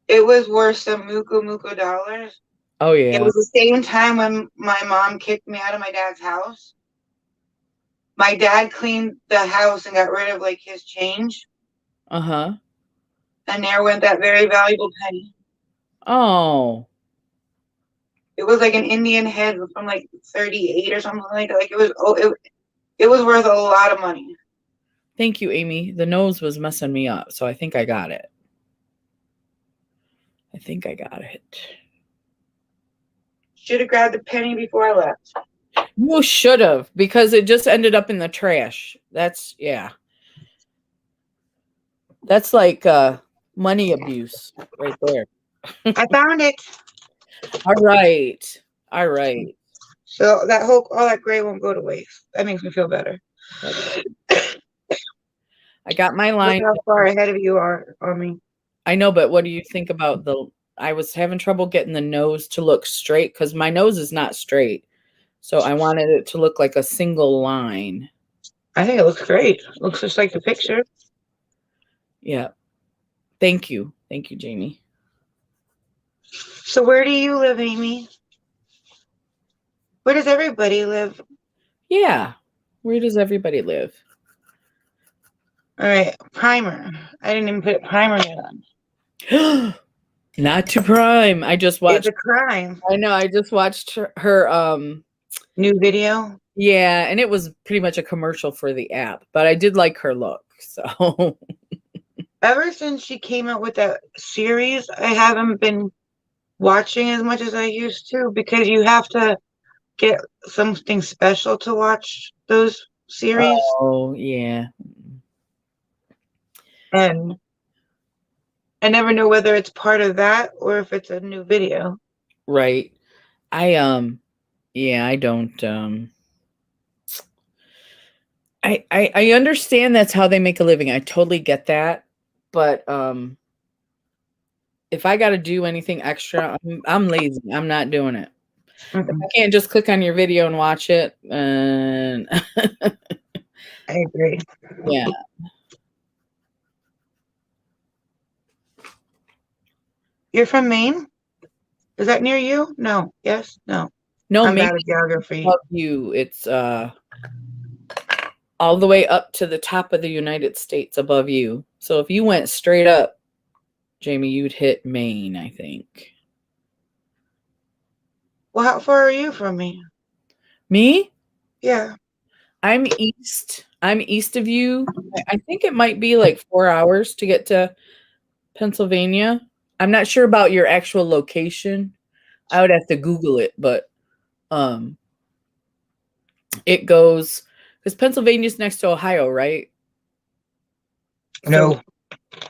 It was worth some muko dollars.
Oh yeah.
It was the same time when my mom kicked me out of my dad's house. My dad cleaned the house and got rid of like his change.
Uh-huh.
And there went that very valuable penny.
Oh.
It was like an Indian head from like 38 or something like that. Like it was worth a lot of money.
Thank you, Amy. The nose was messing me up, so I think I got it.
Should have grabbed the penny before I left.
You should have, because it just ended up in the trash. That's, yeah. That's like money abuse right there.
I found it.
All right. All right.
So all that gray won't go to waste. That makes me feel better.
That's good. I got my
Look
line.
how far ahead of you are on me.
I know, but what do you think about I was having trouble getting the nose to look straight because my nose is not straight. So I wanted it to look like a single line.
I think it looks great. Looks just like the picture.
Yeah. Thank you. Thank you, Jamie.
So where do you live, Amy? Where does everybody live?
Yeah. Where does everybody live?
All right, primer. I didn't even put primer yet on.
Not to prime. I just
It's
watched.
a crime.
I know. I just watched her
New video.
yeah, and it was pretty much a commercial for the app, but I did like her look. So
Ever since she came out with that series, I haven't been watching as much as I used to because you have to get something special to watch those series.
oh yeah.
And I never know whether it's part of that or if it's a new video.
Right. I yeah, I don't I understand that's how they make a living. I totally get that. But if I got to do anything extra, I'm lazy. I'm not doing it. If
Mm-mm,
I can't just click on your video and watch it, and
I agree.
yeah.
You're from Maine? Is that near you? No. Yes? No.
No,
I'm
maybe
bad at geography.
above you. It's all the way up to the top of the United States above you. So if you went straight up, Jamie, you'd hit Maine, I think.
Well, how far are you from me?
Me?
Yeah.
I'm east. I'm east of you. I think it might be like 4 hours to get to Pennsylvania. I'm not sure about your actual location. I would have to Google it, but um it goes because Pennsylvania's next to Ohio, right? So
No.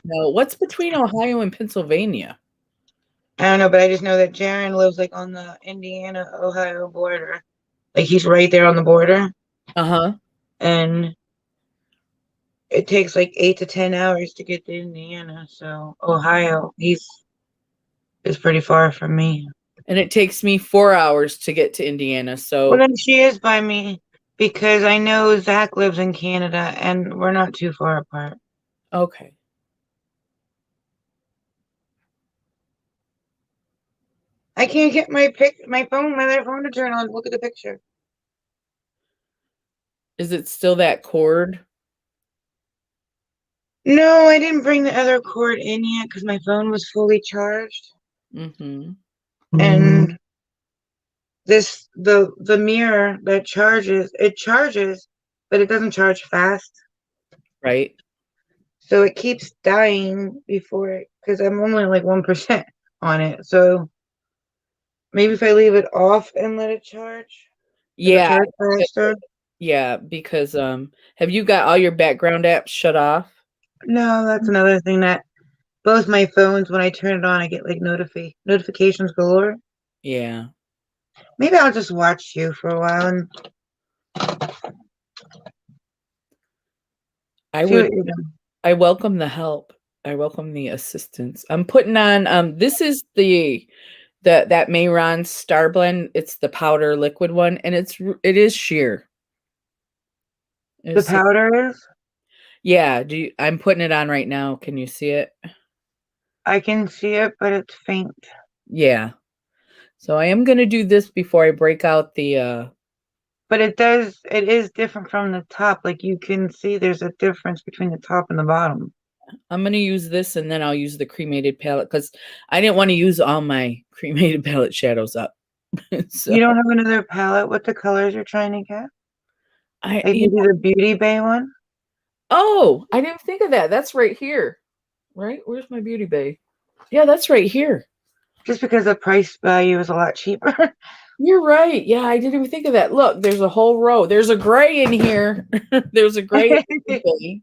no, what's between Ohio and Pennsylvania?
I don't know, but I just know that Jaron lives like on the Indiana-Ohio border. Like he's right there on the border.
Uh-huh.
And it takes like 8 to 10 hours to get to Indiana. So Ohio, is pretty far from me.
And it takes me 4 hours to get to Indiana.
Well,
So
then she is by me because I know Zach lives in Canada and we're not too far apart.
okay.
I can't get my other phone to turn on. Look at the picture.
Is it still that cord?
No, I didn't bring the other cord in yet because my phone was fully charged.
Mm-hmm.
And the mirror that charges, but it doesn't charge fast.
Right.
So it keeps dying because I'm only like 1% on it. So maybe if I leave it off and let it charge, it'll
Yeah.
charge faster.
Yeah, because have you got all your background apps shut off?
No, that's another thing that both my phones, when I turn it on, I get like notifications galore.
Yeah.
Maybe I'll just watch you for a while and
I
see
would
what you're doing.
I welcome the help. I welcome the assistance. I'm putting on this is that Mehron Star Blend. It's the powder liquid one and it is sheer.
The powder is?
Yeah, I'm putting it on right now. Can you see it?
I can see it, but it's faint.
Yeah. So I am going to do this before I break out the
But it is different from the top. Like you can see there's a difference between the top and the bottom.
I'm going to use this and then I'll use the cremated palette cuz I didn't want to use all my cremated palette shadows up. So
You don't have another palette with the colors you're trying to get? Like
you
maybe the Beauty Bay one?
oh, I didn't think of that. That's right here. Right? Where's my beauty bay? Yeah, that's right here.
Just because the price value is a lot cheaper.
You're right. Yeah, I didn't even think of that. Look, there's a whole row. There's a gray in here. There's a gray beauty bay.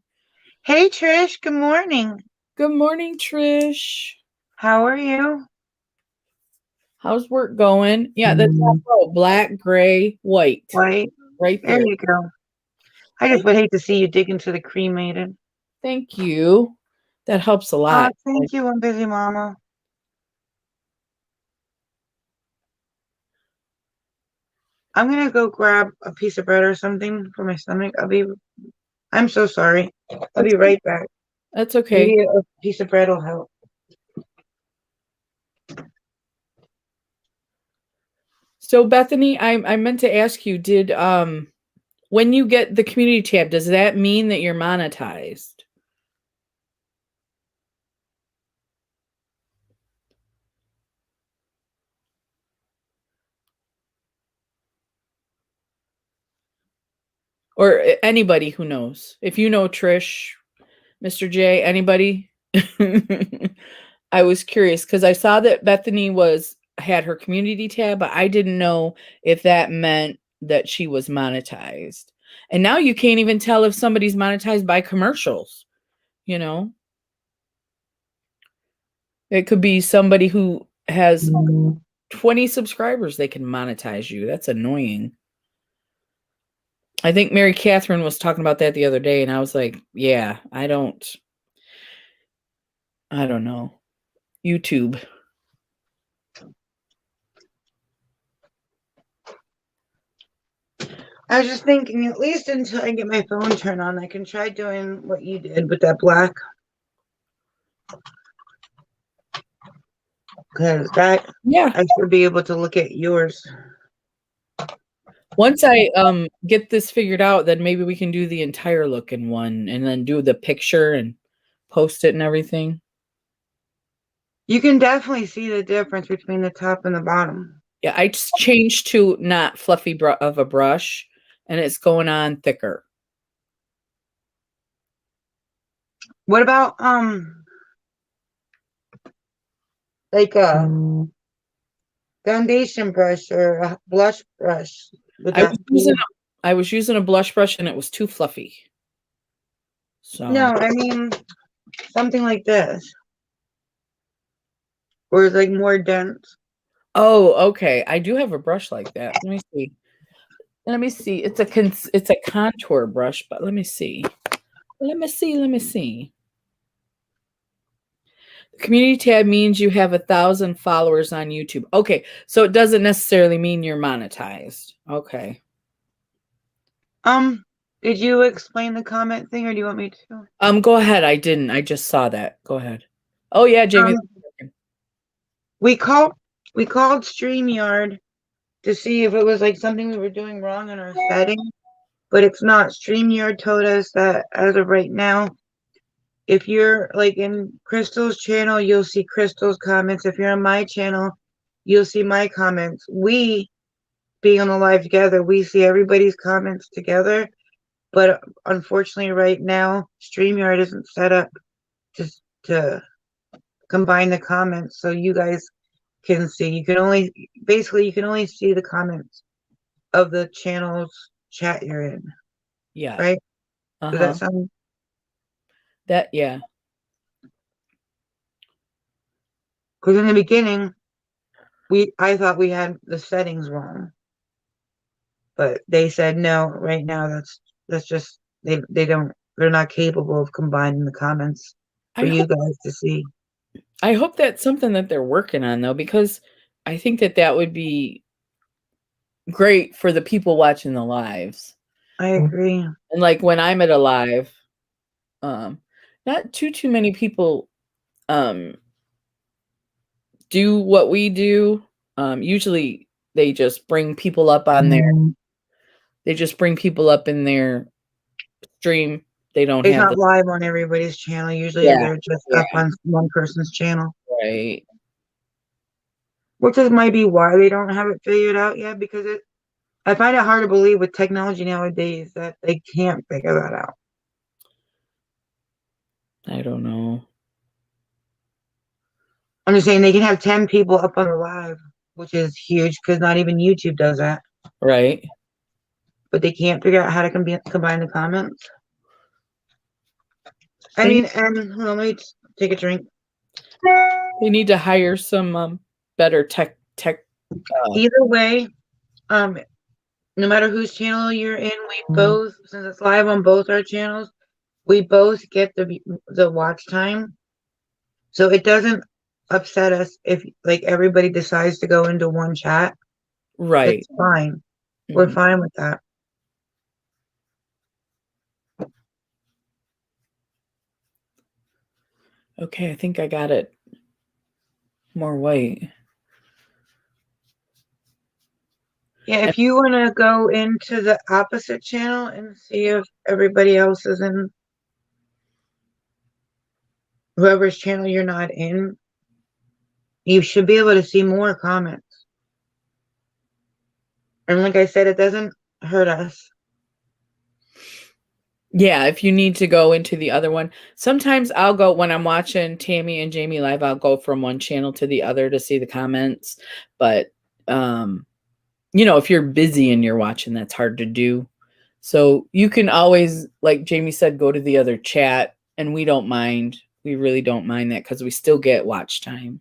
Hey Trish, good morning.
Good morning, Trish.
How are you?
How's work going? Yeah, the top row, black, gray, white,
White.
right
There
there.
you go. I just would hate to see you dig into the cremated.
Thank you. That helps a lot.
Thank you, I'm busy mama. I'm gonna go grab a piece of bread or something for my stomach. I'm so sorry. I'll be right back.
That's okay.
Maybe a piece of bread will help.
So Bethany, I meant to ask you, did when you get the community tab, does that mean that you're monetized? Or anybody who knows? If you know, Trish, Mr. J, anybody? I was curious because I saw that Bethany had her community tab, but I didn't know if that meant that she was monetized. And now you can't even tell if somebody's monetized by commercials, you know? It could be somebody who has 20 subscribers, they can monetize you. That's annoying. I think Mary Catherine was talking about that the other day, and I was like, yeah, I don't know. YouTube.
I was just thinking, at least until I get my phone turned on, I can try doing what you did with that black. Because I should be able to look at yours.
Once I get this figured out, then maybe we can do the entire look in one and then do the picture and post it and everything.
You can definitely see the difference between the top and the bottom.
Yeah, I just changed to not fluffy of a brush, and it's going on thicker.
What about like a foundation brush or a blush brush?
I was using a blush brush and it was too fluffy. So
no, I mean something like this. Or it's like more dense.
Oh, okay. I do have a brush like that. Let me see. Let me see. It's a contour brush, but let me see. Let me see. Community tab means you have 1,000 followers on YouTube. Okay, so it doesn't necessarily mean you're monetized. Okay.
Did you explain the comment thing, or do you want me to?
Go ahead. I didn't. I just saw that. Go ahead. Oh yeah, Jamie.
We called StreamYard to see if it was like something we were doing wrong in our setting, but it's not. StreamYard told us that as of right now, if you're like in Crystal's channel, you'll see Crystal's comments. If you're on my channel, you'll see my comments. We, being on the live together, we see everybody's comments together. But unfortunately, right now, StreamYard isn't set up to combine the comments so you guys can see. You can only see the comments of the channel's chat you're in.
Yeah.
Right? Does that sound?
Yeah.
Because in the beginning, I thought we had the settings wrong, but they said no. Right now, that's just they're not capable of combining the comments for you guys to see.
I hope that's something that they're working on though, because I think that would be great for the people watching the lives.
I agree.
And like when I'm at a live, not too many people do what we do. Usually they just bring people up on there. They just bring people up in their stream. They don't
It's
have
not live on everybody's channel. Usually they're just up on one person's channel.
Right.
Which might be why they don't have it figured out yet, because I find it hard to believe with technology nowadays that they can't figure that out.
I don't know.
I'm just saying they can have 10 people up on the live, which is huge because not even YouTube does that.
Right.
But they can't figure out how to combine the comments. I mean, and let me take a drink.
They need to hire some better tech.
Either way, no matter whose channel you're in, we both, since it's live on both our channels, we both get the watch time. So it doesn't upset us if like everybody decides to go into one chat.
Right.
It's fine. We're fine with that.
Okay, I think I got it more white.
Yeah, if you want to go into the opposite channel and see if everybody else is in whoever's channel you're not in, you should be able to see more comments. And like I said, it doesn't hurt us.
Yeah, if you need to go into the other one. Sometimes I'll go when I'm watching Tammy and Jamie live, I'll go from one channel to the other to see the comments. But if you're busy and you're watching, that's hard to do. So you can always, like Jamie said, go to the other chat, and we don't mind. We really don't mind that because we still get watch time.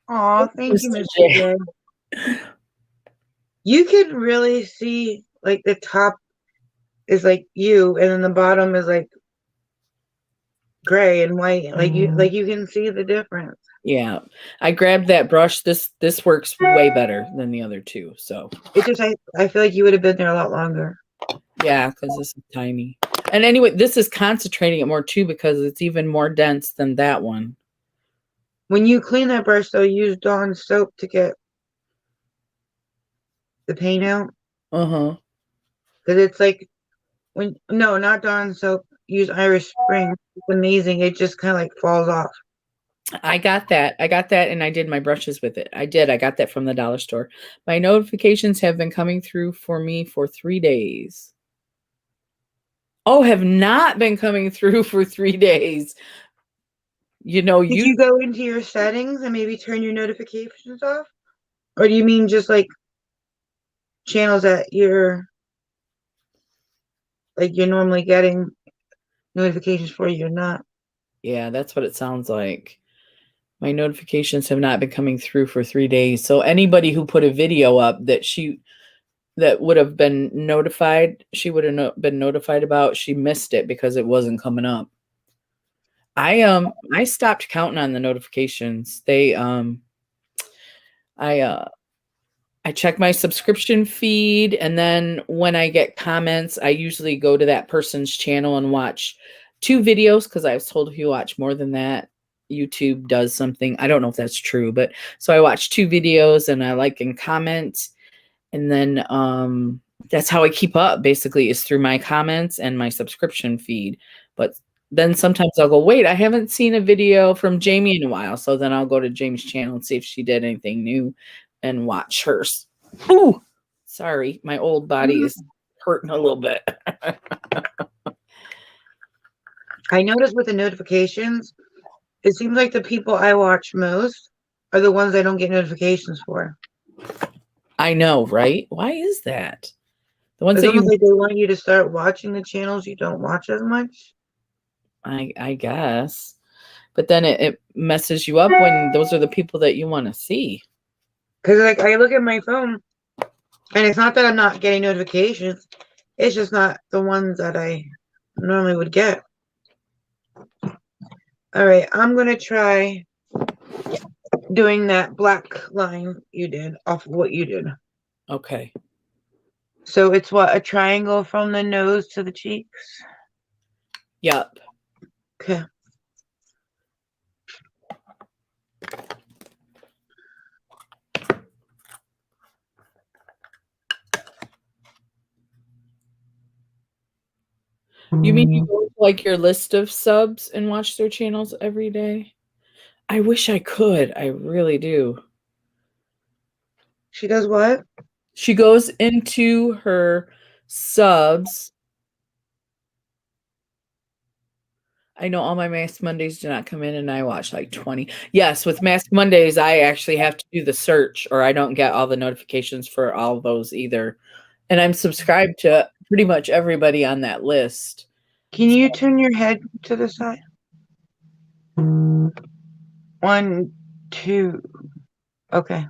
Oh, thank you, Mr. J. You can really see like the top is like you, and then the bottom is like gray and white. Like you can see the difference.
Yeah, I grabbed that brush. This works way better than the other two. So
it just I feel like you would have been there a lot longer.
Yeah, because this is tiny. And anyway, this is concentrating it more too because it's even more dense than that one.
When you clean that brush, though, use Dawn soap to get the paint out.
Uh-huh.
Because it's like no, not Dawn soap. Use Irish Spring. It's amazing. It just kind of like falls off.
I got that, and I did my brushes with it. I got that from the dollar store. My notifications have been coming through for me for 3 days. Oh, have not been coming through for 3 days. Did you
go into your settings and maybe turn your notifications off? Or do you mean just like channels that you're normally getting notifications for, you're not?
Yeah, that's what it sounds like. My notifications have not been coming through for 3 days. So anybody who put a video up that would have been notified, she would have been notified about, she missed it because it wasn't coming up. I stopped counting on the notifications. I check my subscription feed, and then when I get comments, I usually go to that person's channel and watch 2 videos because I was told if you watch more than that, YouTube does something. I don't know if that's true, but so I watch 2 videos and I like and comment, and then that's how I keep up basically, is through my comments and my subscription feed. But then sometimes I'll go, wait, I haven't seen a video from Jamie in a while. So then I'll go to Jamie's channel and see if she did anything new and watch hers. Ooh, sorry. My old body is hurting a little bit.
I noticed with the notifications, it seems like the people I watch most are the ones I don't get notifications for.
I know, right? Why is that? The ones
it's
that
almost like they want you to start watching the channels you don't watch as much.
I guess. But then it messes you up when those are the people that you want to see.
Because like I look at my phone, and it's not that I'm not getting notifications. It's just not the ones that I normally would get. All right, I'm going to try doing that black line you did off of what you did.
Okay.
So it's what, a triangle from the nose to the cheeks?
Yep.
Okay.
You mean you go to like your list of subs and watch their channels every day? I wish I could. I really do.
She does what?
She goes into her subs. I know all my Mask Mondays do not come in, and I watch like 20. Yes, with Mask Mondays, I actually have to do the search, or I don't get all the notifications for all of those either. And I'm subscribed to pretty much everybody on that list.
Can you turn your head to the side? 1, 2. Okay.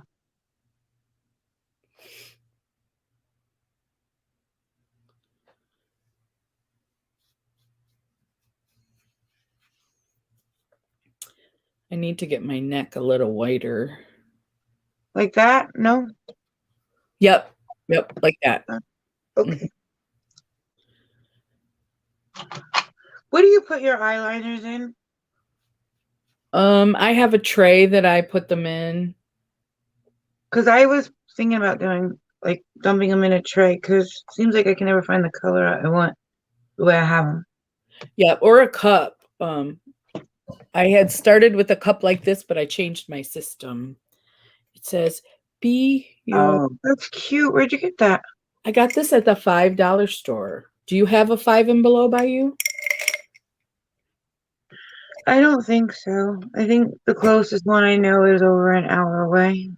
I need to get my neck a little whiter.
Like that? No?
Yep, like that.
Okay. What do you put your eyeliners in?
I have a tray that I put them in.
Because I was thinking about doing, like, dumping them in a tray, because it seems like I can never find the color I want the way I have them.
Yeah, or a cup. I had started with a cup like this, but I changed my system. It says, be your...
Oh, that's cute. Where'd you get that?
I got this at the $5 store. Do you have a 5 and below by you?
I don't think so. I think the closest one I know is over an hour away.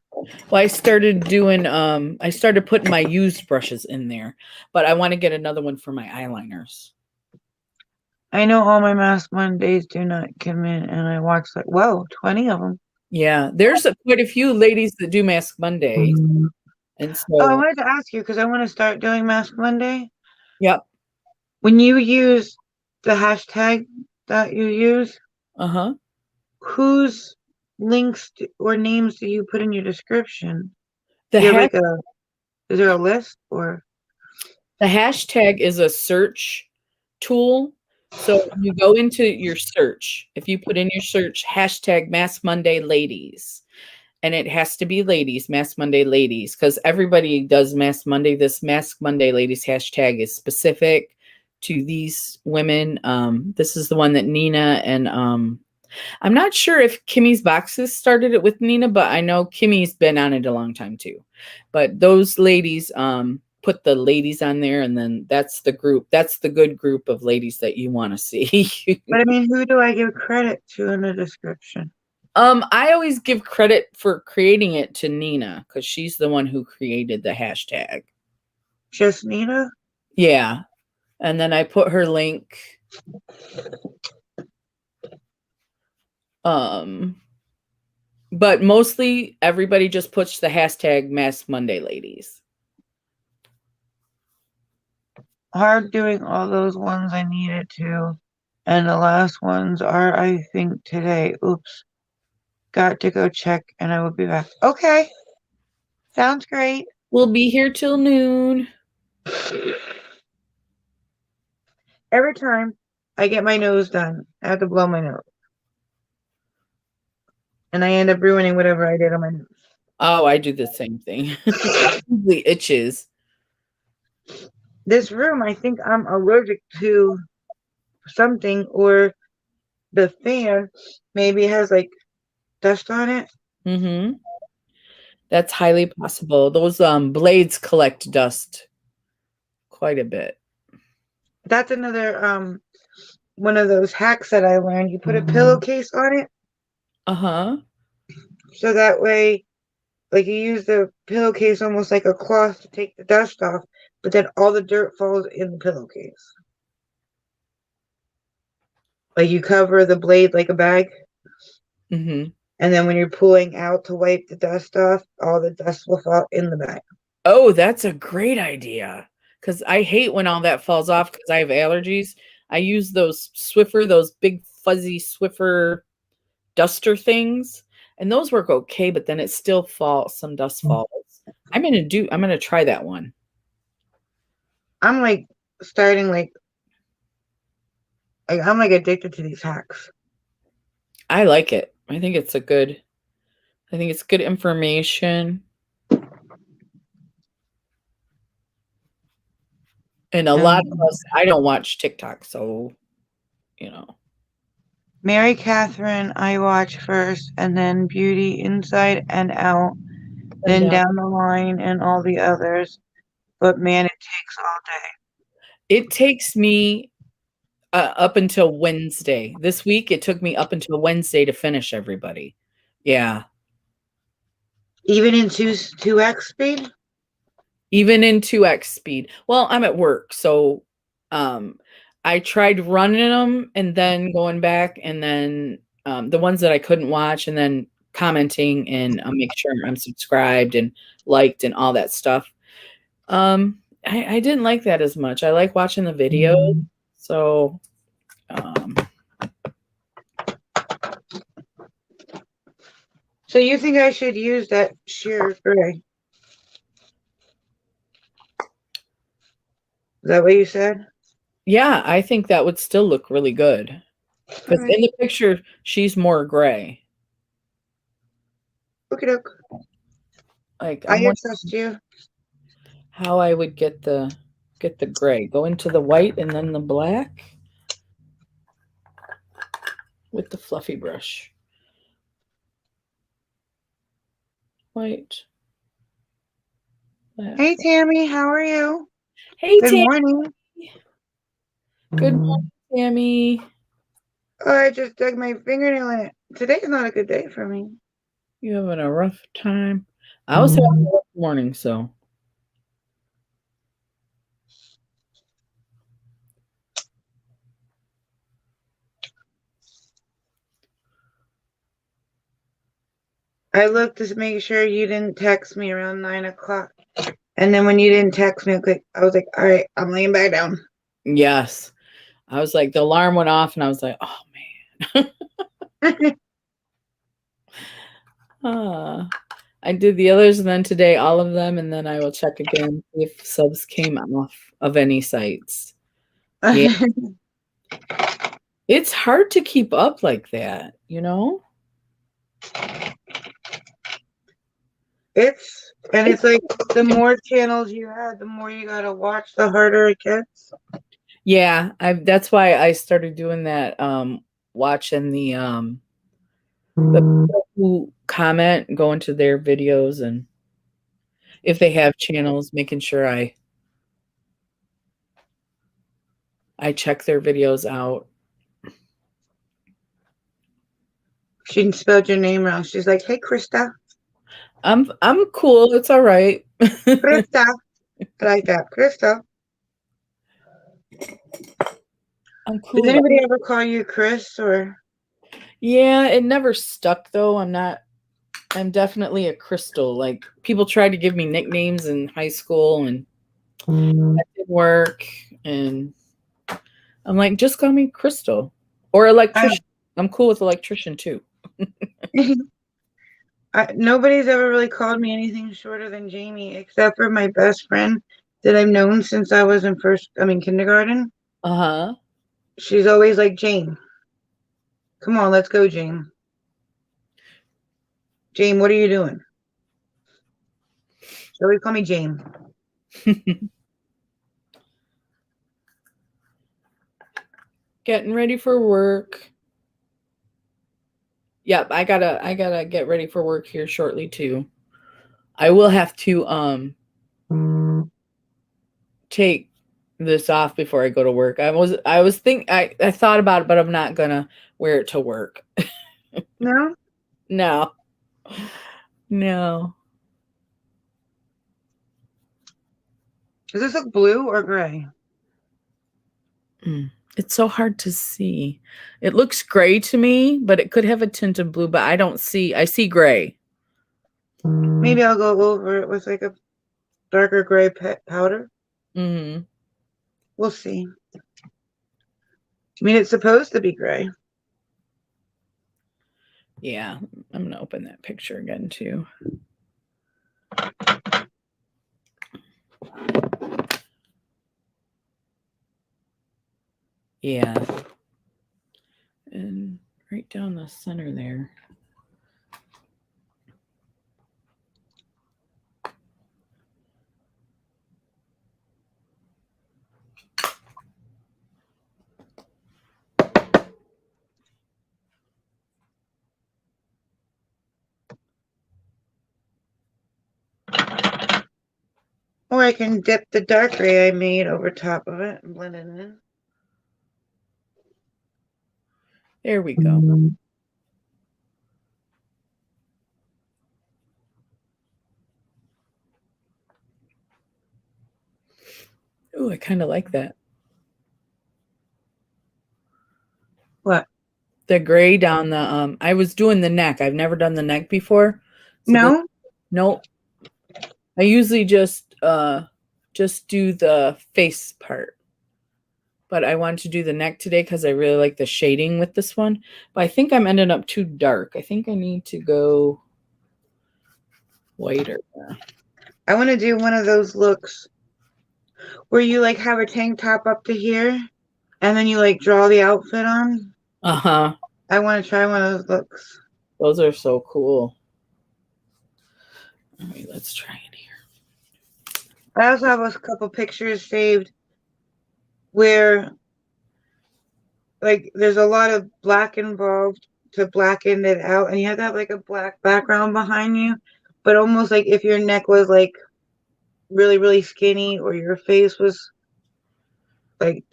Well, I started putting my used brushes in there, but I want to get another one for my eyeliners.
I know all my Mask Mondays do not come in, and I watch, like, whoa, 20 of them.
Yeah, there's quite a few ladies that do Mask Monday. And so,
Oh, I wanted to ask you, because I want to start doing Mask Monday.
yep.
When you use the hashtag that you use, whose links or names do you put in your description? Is there a list, or?
The hashtag is a search tool. So you go into your search. If you put in your search hashtag Mask Monday Ladies, and it has to be ladies, Mask Monday Ladies, because everybody does Mask Monday. This Mask Monday Ladies hashtag is specific to these women. This is the one that Nina and I'm not sure if Kimmy's Boxes started it with Nina, but I know Kimmy's been on it a long time too. But those ladies put the ladies on there, and then that's the group. That's the good group of ladies that you want to see.
But I mean, who do I give credit to in the description?
I always give credit for creating it to Nina, because she's the one who created the hashtag.
Just Nina?
Yeah. And then I put her link. But mostly everybody just puts the hashtag Mask Monday Ladies.
Hard doing all those ones I needed to. And the last ones are, I think, today. Oops. Got to go check, and I will be back. Okay. Sounds great.
We'll be here till noon.
Every time I get my nose done, I have to blow my nose. And I end up ruining whatever I did on my nose.
Oh, I do the same thing. It usually itches.
This room, I think I'm allergic to something, or the fan maybe has, like, dust on it.
Mm-hmm. That's highly possible. Those blades collect dust quite a bit.
That's another one of those hacks that I learned. You put a pillowcase on it. So that way, like, you use the pillowcase almost like a cloth to take the dust off, but then all the dirt falls in the pillowcase. Like, you cover the blade like a bag.
Mm-hmm.
And then when you're pulling out to wipe the dust off, all the dust will fall in the bag.
Oh, that's a great idea. Because I hate when all that falls off because I have allergies. I use those Swiffer, those big fuzzy Swiffer duster things, and those work okay, but then it still falls. Some dust falls. I'm gonna try that one.
I'm like starting I'm like addicted to these hacks.
I like it. I think it's good information. And a lot of us, I don't watch TikTok, so
Mary Catherine, I watch first, and then Beauty Inside and Out, then down the line, and all the others. But man, it takes all day.
It takes me up until Wednesday. This week, it took me up until Wednesday to finish everybody. Yeah.
Even in 2x speed?
even in 2x speed. Well, I'm at work, so I tried running them and then going back and then the ones that I couldn't watch and then commenting and make sure I'm subscribed and liked and all that stuff. I didn't like that as much. I like watching the video. So
So you think I should use that sheer gray? Is that what you said?
yeah, I think that would still look really good. Because
All right.
in the picture, she's more gray.
Look it up.
Like
I
I'm wondering
trust you.
how I would get the gray. Go into the white and then the black with the fluffy brush. White. Black.
Hey Tammy, how are you?
Hey
Good
Tammy.
morning.
Good morning, Tammy.
Oh, I just dug my fingernail in it. Today's not a good day for me.
You having a rough time? I was having a rough morning, so
I looked to make sure you didn't text me around 9 o'clock. And then when you didn't text me, I was like, all right, I'm laying back down.
yes. I was like, the alarm went off and I was like, oh man. I did the others and then today all of them, and then I will check again if subs came off of any sites. Yeah. It's hard to keep up like that, you know?
It's like the more channels you have, the more you gotta watch, the harder it gets.
Yeah, that's why I started doing that, watching the people who comment, go into their videos, and if they have channels, making sure I check their videos out.
She spelled your name wrong. She's like, hey Krista.
I'm cool. It's all right.
Krista. I like that. Krista.
I'm cool.
Does anybody ever call you Chris or?
Yeah, it never stuck though. I'm definitely a Crystal. Like people tried to give me nicknames in high school and that didn't work. And I'm like, just call me Crystal or electrician. I'm cool with electrician too.
Nobody's ever really called me anything shorter than Jamie, except for my best friend that I've known since I was in kindergarten.
Uh-huh.
She's always like, Jane. Come on, let's go, Jane. Jane, what are you doing? She always call me Jane.
Getting ready for work. Yep, I gotta get ready for work here shortly too. I will have to take this off before I go to work. I thought about it, but I'm not gonna wear it to work.
No?
No. No.
Does this look blue or gray?
It's so hard to see. It looks gray to me, but it could have a tint of blue, but I see gray.
Maybe I'll go over it with like a darker gray powder.
Mm-hmm.
We'll see. I mean, it's supposed to be gray.
Yeah, I'm gonna open that picture again too. Yeah. And right down the center there.
Or I can dip the dark gray I made over top of it and blend it in.
There we go. Oh, I kind of like that.
What?
The gray down the I was doing the neck. I've never done the neck before. So
No?
nope. I usually just do the face part. But I wanted to do the neck today because I really like the shading with this one. But I think I'm ending up too dark. I think I need to go whiter.
I want to do one of those looks where you like have a tank top up to here and then you like draw the outfit on.
Uh-huh.
I want to try one of those looks.
Those are so cool. All right, let's try it here.
I also have a couple pictures saved where like there's a lot of black involved to blacken it out, and you have to have like a black background behind you, but almost like if your neck was like really really skinny or your face was like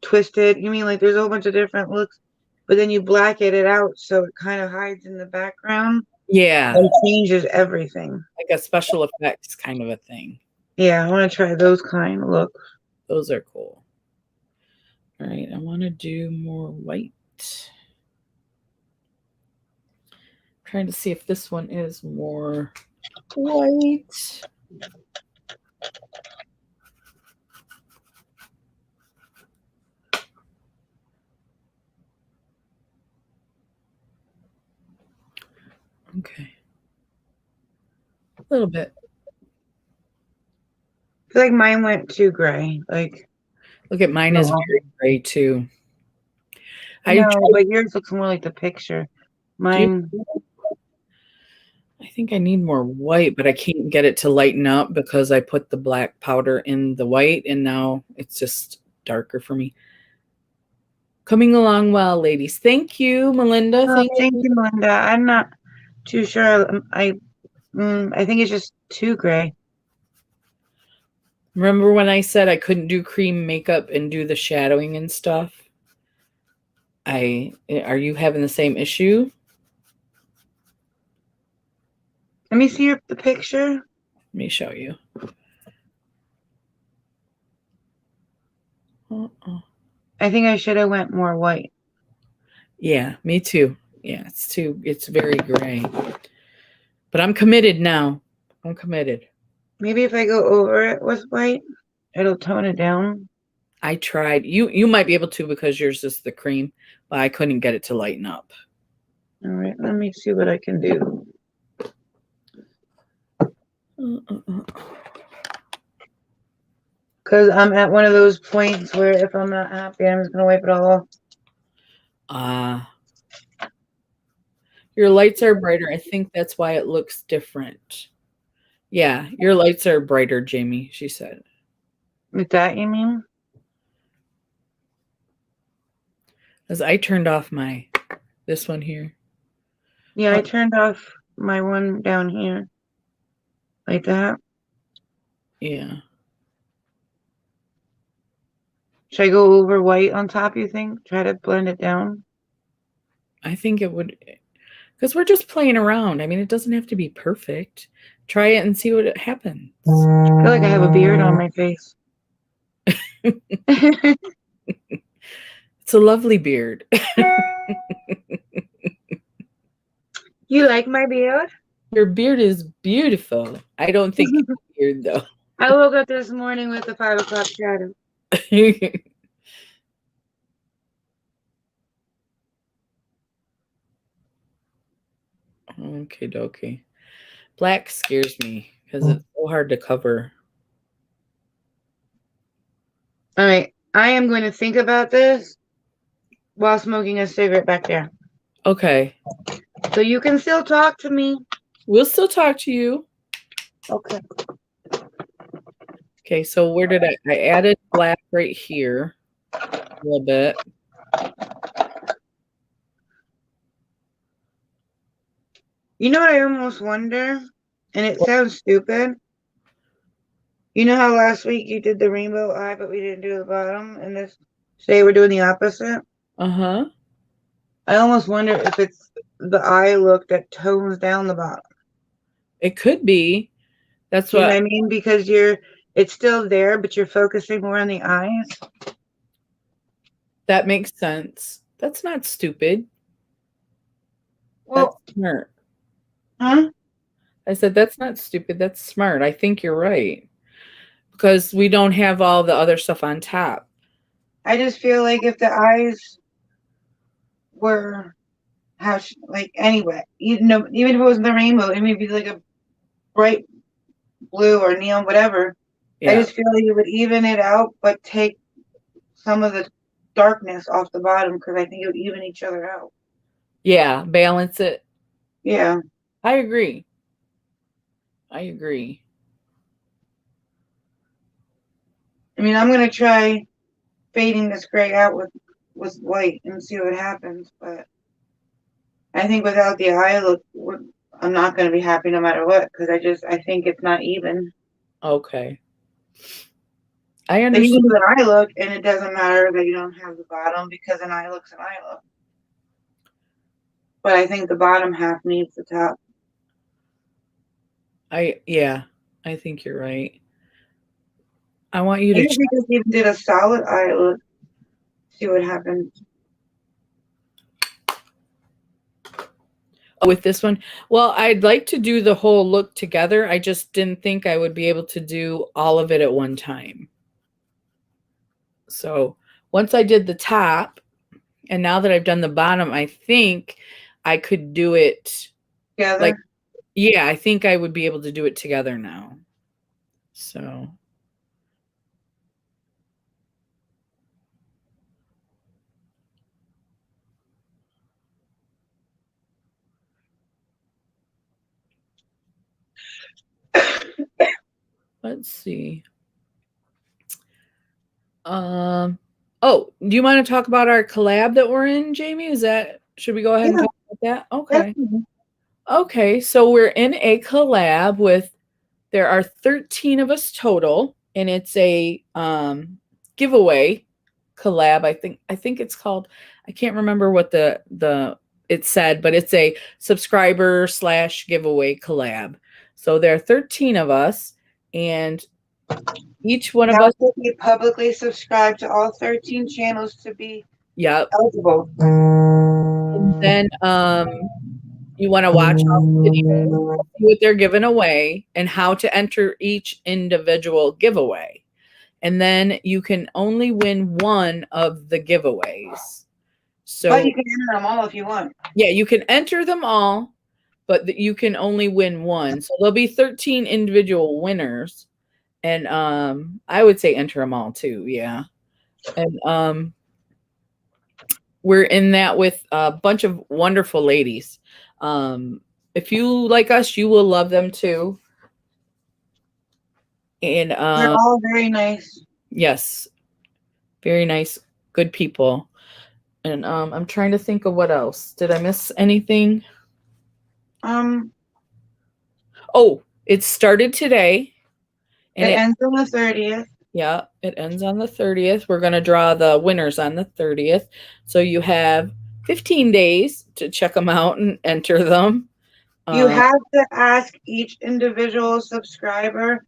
twisted. You mean like there's a whole bunch of different looks, but then you blacken it out so it kind of hides in the background.
Yeah.
And changes everything.
Like a special effects kind of a thing.
Yeah, I want to try those kind of looks.
Those are cool. All right, I want to do more white. Trying to see if this one is more white. Okay. A little bit.
I feel like mine went too gray. Like,
look at mine is very gray too.
No, but yours looks more like the picture. Mine.
I think I need more white, but I can't get it to lighten up because I put the black powder in the white and now it's just darker for me. Coming along well, ladies. Thank you, Melinda.
Oh, thank you, Melinda. I'm not too sure. I think it's just too gray.
Remember when I said I couldn't do cream makeup and do the shadowing and stuff? Are you having the same issue?
Let me see the picture.
Let me show you.
I think I should have went more white.
Yeah, me too. Yeah, it's very gray. But I'm committed now. I'm committed.
Maybe if I go over it with white, it'll tone it down.
I tried. You might be able to because yours is the cream, but I couldn't get it to lighten up.
All right, let me see what I can do. Because I'm at one of those points where if I'm not happy, I'm just going to wipe it all off.
Your lights are brighter. I think that's why it looks different. Yeah, your lights are brighter, Jamie, she said.
With that, you mean?
As I turned off this one here.
Yeah, I turned off my one down here. Like that.
Yeah.
Should I go over white on top, you think? Try to blend it down?
I think it would, because we're just playing around. I mean, it doesn't have to be perfect. Try it and see what happens.
I feel like I have a beard on my face.
It's a lovely beard.
You like my beard?
Your beard is beautiful. I don't think it's a beard, though.
I woke up this morning with the 5 o'clock shadow.
Okay, dokie. Black scares me because it's so hard to cover.
All right. I am going to think about this while smoking a cigarette back there.
Okay.
So you can still talk to me.
We'll still talk to you.
Okay.
Okay, so where did I added black right here a little bit.
You know what I almost wonder? And it sounds stupid. You know how last week you did the rainbow eye, but we didn't do the bottom? And today we're doing the opposite?
Uh-huh.
I almost wonder if it's the eye look that tones down the bottom.
It could be. That's
You know
what
I mean? Because you're it's still there, but you're focusing more on the eyes.
That makes sense. That's not stupid.
Well,
That's smart.
huh?
I said, that's not stupid. That's smart. I think you're right. Because we don't have all the other stuff on top.
I just feel like if the eyes were like anyway, even if it wasn't the rainbow, it may be like a bright blue or neon, whatever. I
Yeah.
just feel like it would even it out, but take some of the darkness off the bottom because I think it would even each other out.
Yeah. Balance it.
Yeah.
I agree. I agree.
I mean, I'm gonna try fading this gray out with white and see what happens, but I think without the eye look, I'm not gonna be happy no matter what because I think it's not even.
Okay. I
Like you
understand.
can do an eye look and it doesn't matter that you don't have the bottom because an eye look's an eye look. But I think the bottom half needs the top.
Yeah, I think you're right. I want you to
Maybe
check
we just even did a solid eye look, see what happens.
with this one. Well, I'd like to do the whole look together. I just didn't think I would be able to do all of it at one time. So once I did the top, and now that I've done the bottom, I think I could do it
Together.
like, yeah, I think I would be able to do it together now. So let's see. Oh, do you want to talk about our collab that we're in, Jamie? Should we go ahead and talk about that? Okay.
Definitely.
Okay, so we're in a collab there are 13 of us total, and it's a giveaway collab. I think it's called, I can't remember what it said, but it's a subscriber / giveaway collab. So there are 13 of us, and each one of
Now
us,
you publicly subscribe to all 13 channels to be
yeah.
eligible.
And then you want to watch all the videos, see what they're giving away, and how to enter each individual giveaway. And then you can only win one of the giveaways. So,
But you can enter them all if you want.
yeah, you can enter them all, but you can only win one. So there'll be 13 individual winners. And I would say enter them all too, yeah. And we're in that with a bunch of wonderful ladies. If you like us, you will love them too. And
They're all very nice.
yes, very nice, good people. And I'm trying to think of what else. Did I miss anything? Oh, it started today. And
it ends on the 30th.
Yeah, it ends on the 30th. We're going to draw the winners on the 30th. So you have 15 days to check them out and enter them.
You have to ask each individual subscriber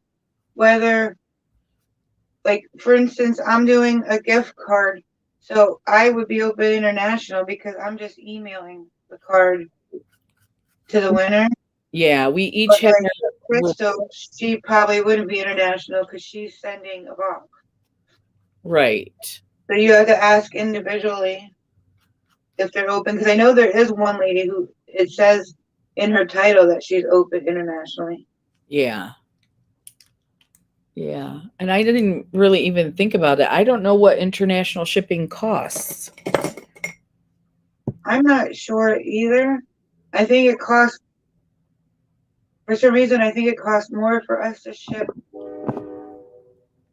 whether, like, for instance, I'm doing a gift card. So I would be open international because I'm just emailing the card to the winner.
Yeah, we each have.
Crystal, she probably wouldn't be international because she's sending a box.
Right.
So you have to ask individually if they're open, because I know there is one lady who it says in her title that she's open internationally.
Yeah. Yeah. And I didn't really even think about it. I don't know what international shipping costs.
I'm not sure either. I think it costs, for some reason, I think it costs more for us to ship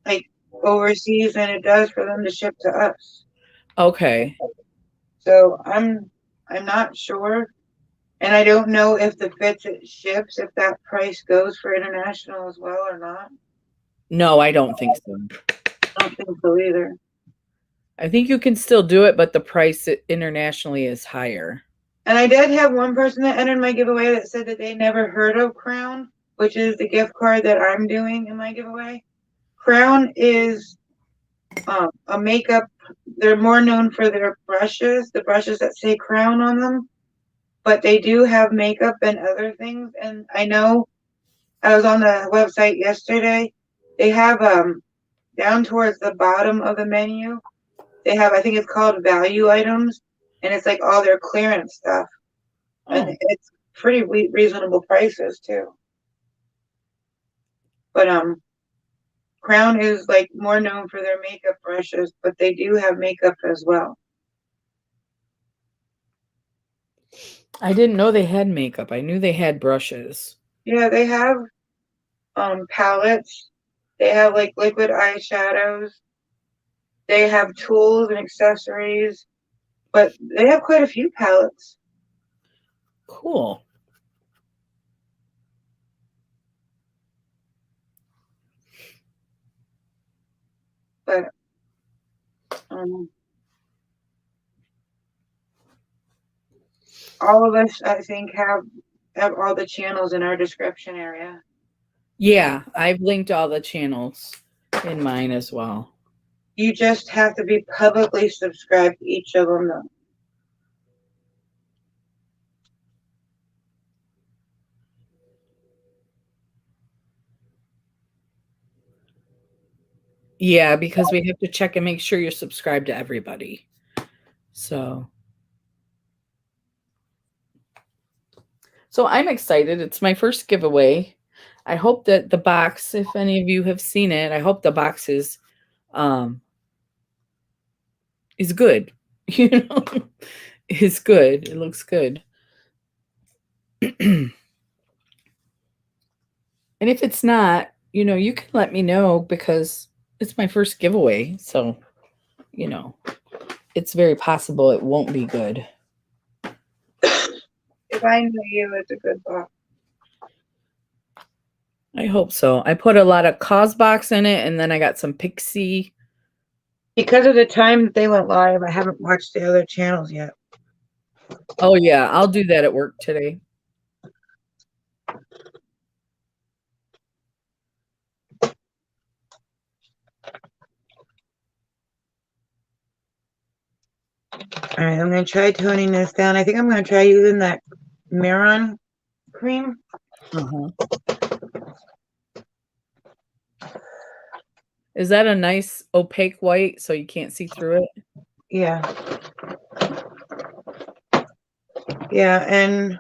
like overseas than it does for them to ship to us.
Okay.
So I'm not sure. And I don't know if the fits it ships, if that price goes for international as well or not.
No, I don't think so.
I don't think so either.
I think you can still do it, but the price internationally is higher.
And I did have one person that entered my giveaway that said that they never heard of Crown, which is the gift card that I'm doing in my giveaway. Crown is a makeup. They're more known for their brushes, the brushes that say Crown on them. But they do have makeup and other things. And I know I was on the website yesterday. They have down towards the bottom of the menu, they have, I think it's called value items, and it's like all their clearance stuff. And
Oh,
it's pretty reasonable prices too. But Crown is like more known for their makeup brushes, but they do have makeup as well.
I didn't know they had makeup. I knew they had brushes.
Yeah, they have palettes. They have like liquid eyeshadows. They have tools and accessories, but they have quite a few palettes.
Cool.
But um, all of us, I think, have all the channels in our description area.
Yeah, I've linked all the channels in mine as well.
You just have to be publicly subscribed to each of them, though.
Yeah, because we have to check and make sure you're subscribed to everybody. So I'm excited. It's my first giveaway. I hope that the box, if any of you have seen it, I hope the box is good. You know, is good. It looks good. And if it's not, you can let me know because it's my first giveaway. So, it's very possible it won't be good.
If I know you, it's a good box.
I hope so. I put a lot of Cosbox in it, and then I got some Pixie.
Because of the time that they went live, I haven't watched the other channels yet.
Oh, yeah. I'll do that at work today.
All right, I'm going to try toning this down. I think I'm going to try using that Mehron cream.
Uh-huh. Is that a nice opaque white so you can't see through it?
Yeah. Yeah, and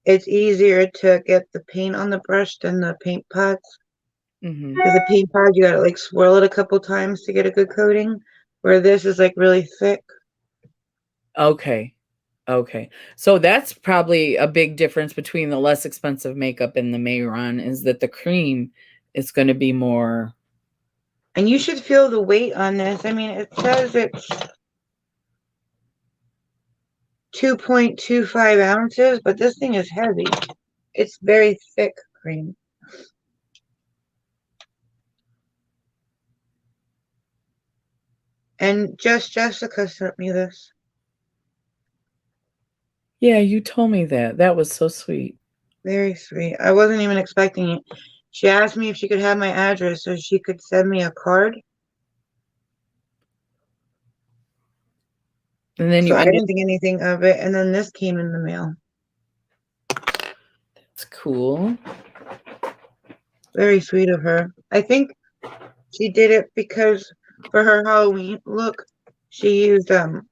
it's easier to get the paint on the brush than the paint pots.
Mm-hmm.
Because the paint pot, you got to like swirl it a couple times to get a good coating, where this is like really thick.
Okay. Okay. So that's probably a big difference between the less expensive makeup and the Mehron is that the cream is going to be more.
And you should feel the weight on this. I mean, it says it's 2.25 ounces, but this thing is heavy. It's very thick cream. And Jessica sent me this.
Yeah, you told me that. That was so sweet.
Very sweet. I wasn't even expecting it. She asked me if she could have my address so she could send me a card.
And then
So
you
I
ended.
didn't think anything of it. And then this came in the mail.
That's cool.
Very sweet of her. I think she did it because for her Halloween look, she used all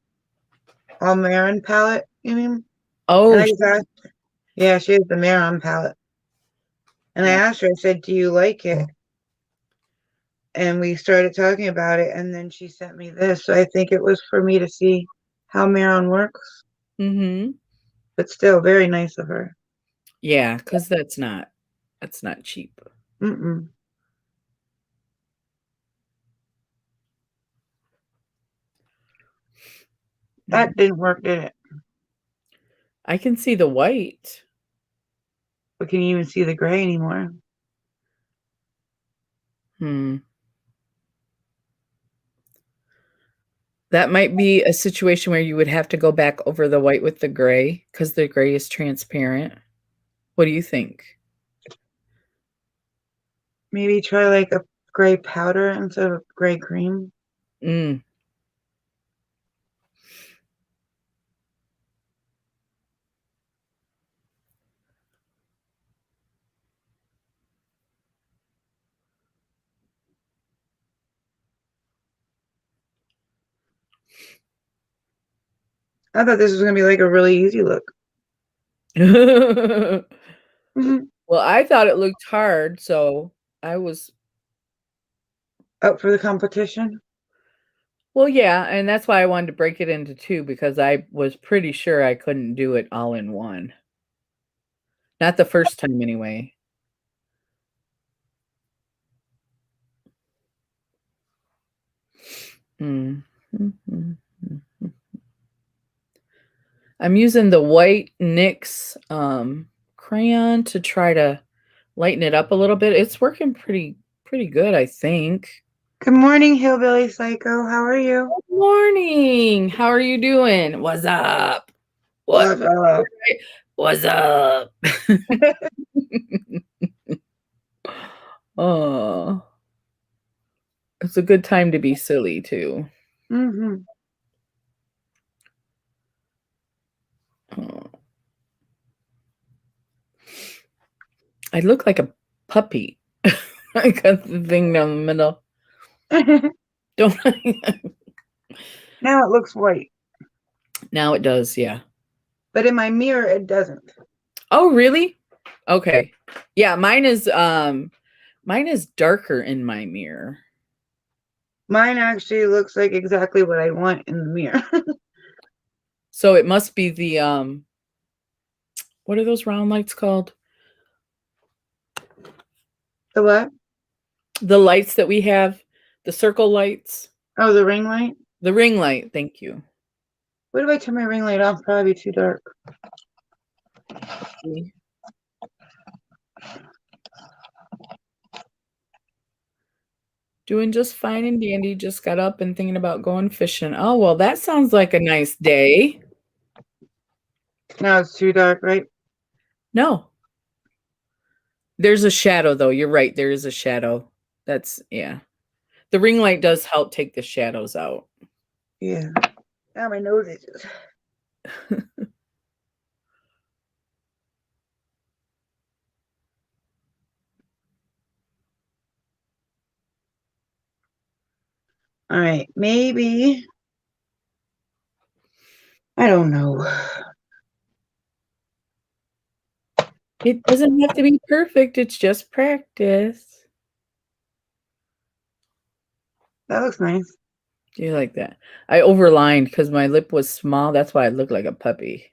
Mehron palette. You mean? And
Oh,
I just asked, yeah, she has the Mehron palette. And I asked her, I said, "Do you like it?" And we started talking about it, and then she sent me this. So I think it was for me to see how Mehron works.
mm-hmm.
But still, very nice of her.
Yeah, because that's not cheap.
Mm-mm. That didn't work, did it?
I can see the white.
We can't even see the gray anymore.
That might be a situation where you would have to go back over the white with the gray because the gray is transparent. What do you think?
Maybe try like a gray powder instead of gray cream.
Mm.
I thought this was gonna be like a really easy look.
Well, I thought it looked hard, so I was
Up for the competition.
well, yeah, and that's why I wanted to break it into two because I was pretty sure I couldn't do it all in one. Not the first time anyway. Mm. I'm using the white NYX crayon to try to lighten it up a little bit. It's working pretty good, I think.
Good morning, Hillbilly Psycho. How are you?
Good morning. How are you doing? What's up?
What's up?
What's up? Oh, it's a good time to be silly too.
Mm-hmm.
Oh. I look like a puppy. I got the thing down the middle. Don't I?
Now it looks white.
Now it does, yeah.
But in my mirror, it doesn't.
Oh, really? Okay. Yeah, mine is darker in my mirror.
Mine actually looks like exactly what I want in the mirror.
So it must be the what are those round lights called?
The what?
The lights that we have, the circle lights.
Oh, the ring light?
The ring light, thank you.
What if I turn my ring light off? Probably too dark.
Doing just fine and dandy. Just got up and thinking about going fishing. Oh, well, that sounds like a nice day.
No, it's too dark, right?
No. There's a shadow, though. You're right. There is a shadow. That's, yeah. The ring light does help take the shadows out.
Yeah. Now my nose itches. All right, maybe. I don't know.
It doesn't have to be perfect. It's just practice.
That looks nice.
Do you like that? I overlined because my lip was small. That's why I look like a puppy.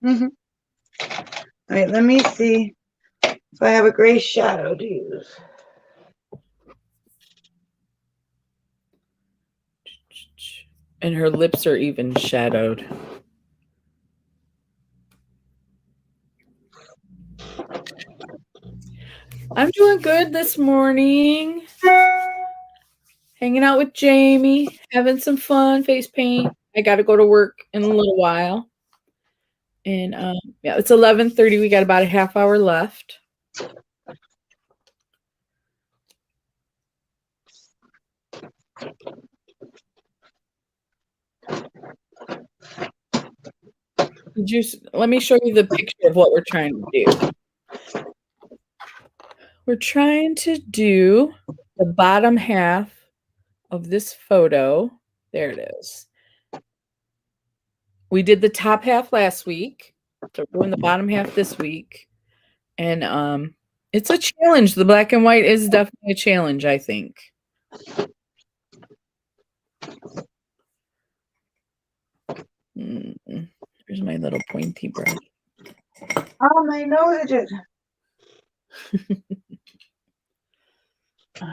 Mm-hmm. All right, let me see if I have a gray shadow to use.
And her lips are even shadowed. I'm doing good this morning. Hanging out with Jamie, having some fun, face paint. I got to go to work in a little while. And yeah, it's 11:30. We got about a half hour left. Let me show you the picture of what we're trying to do. We're trying to do the bottom half of this photo. There it is. We did the top half last week. So we're doing the bottom half this week. And it's a challenge. The black and white is definitely a challenge, I think. Here's my little pointy brush.
Oh, my nose itches.
Okay.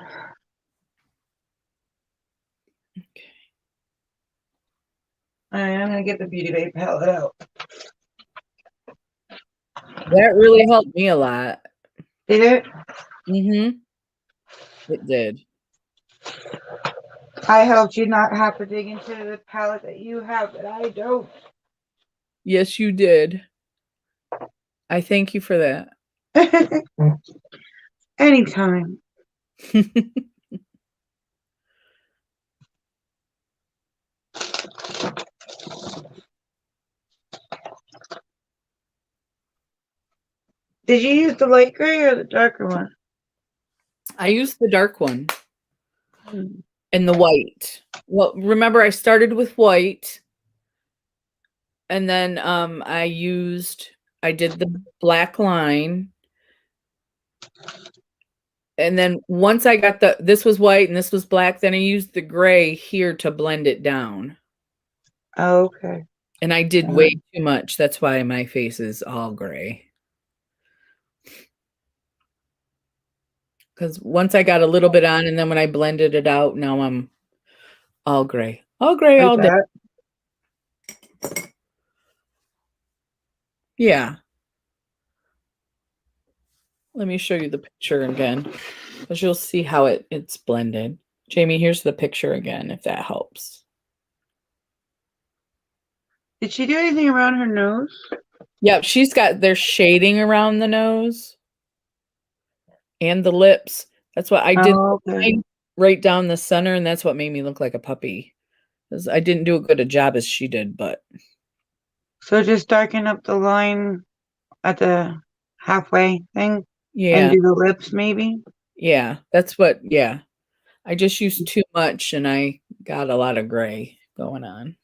All right, I'm going to get the Beauty Bay palette out.
That really helped me a lot.
Did it?
Mm-hmm. It did.
I helped you not have to dig into the palette that you have that I don't.
Yes, you did. I thank you for that.
Anytime. Did you use the light gray or the darker one?
I used the dark one and the white. Well, remember I started with white and then I did the black line. And then once I got this was white and this was black, then I used the gray here to blend it down.
Oh, okay.
And I did way too much. That's why my face is all gray. Because once I got a little bit on and then when I blended it out, now I'm all gray. All gray
Like
all day.
that?
Yeah. Let me show you the picture again. Because you'll see how it's blended. Jamie, here's the picture again, if that helps.
Did she do anything around her nose?
Yep, there's shading around the nose and the lips. That's what I did right down the center, and that's what made me look like a puppy. Because I didn't do as good a job as she did, but.
So just darken up the line at the halfway thing?
Yeah.
And do the lips maybe?
Yeah, that's what, yeah. I just used too much and I got a lot of gray going on.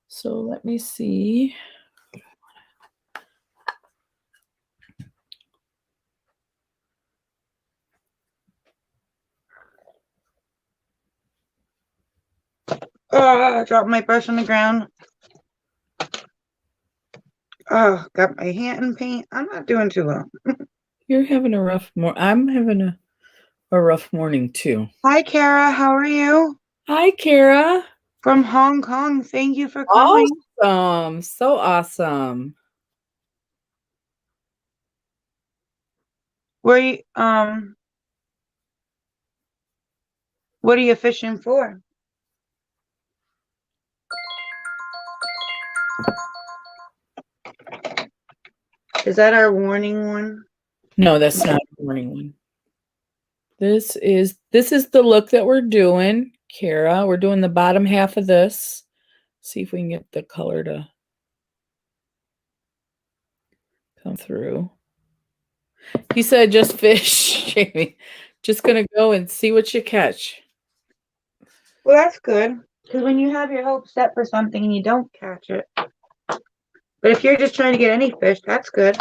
So let me see.
Oh, I dropped my brush on the ground. Oh, got my hand in paint. I'm not doing too well.
You're having a rough morning. I'm having a rough morning too.
Hi, Kara. How are you?
Hi, Kara.
From Hong Kong. Thank you for coming.
Awesome. So awesome.
What are you fishing for? Is that our warning one?
No, that's not a warning one. This is the look that we're doing, Kara. We're doing the bottom half of this. See if we can get the color to come through. He said, just fish, Jamie. Just going to go and see what you catch.
Well, that's good. Because when you have your hopes set for something and you don't catch it. But if you're just trying to get any fish, that's good.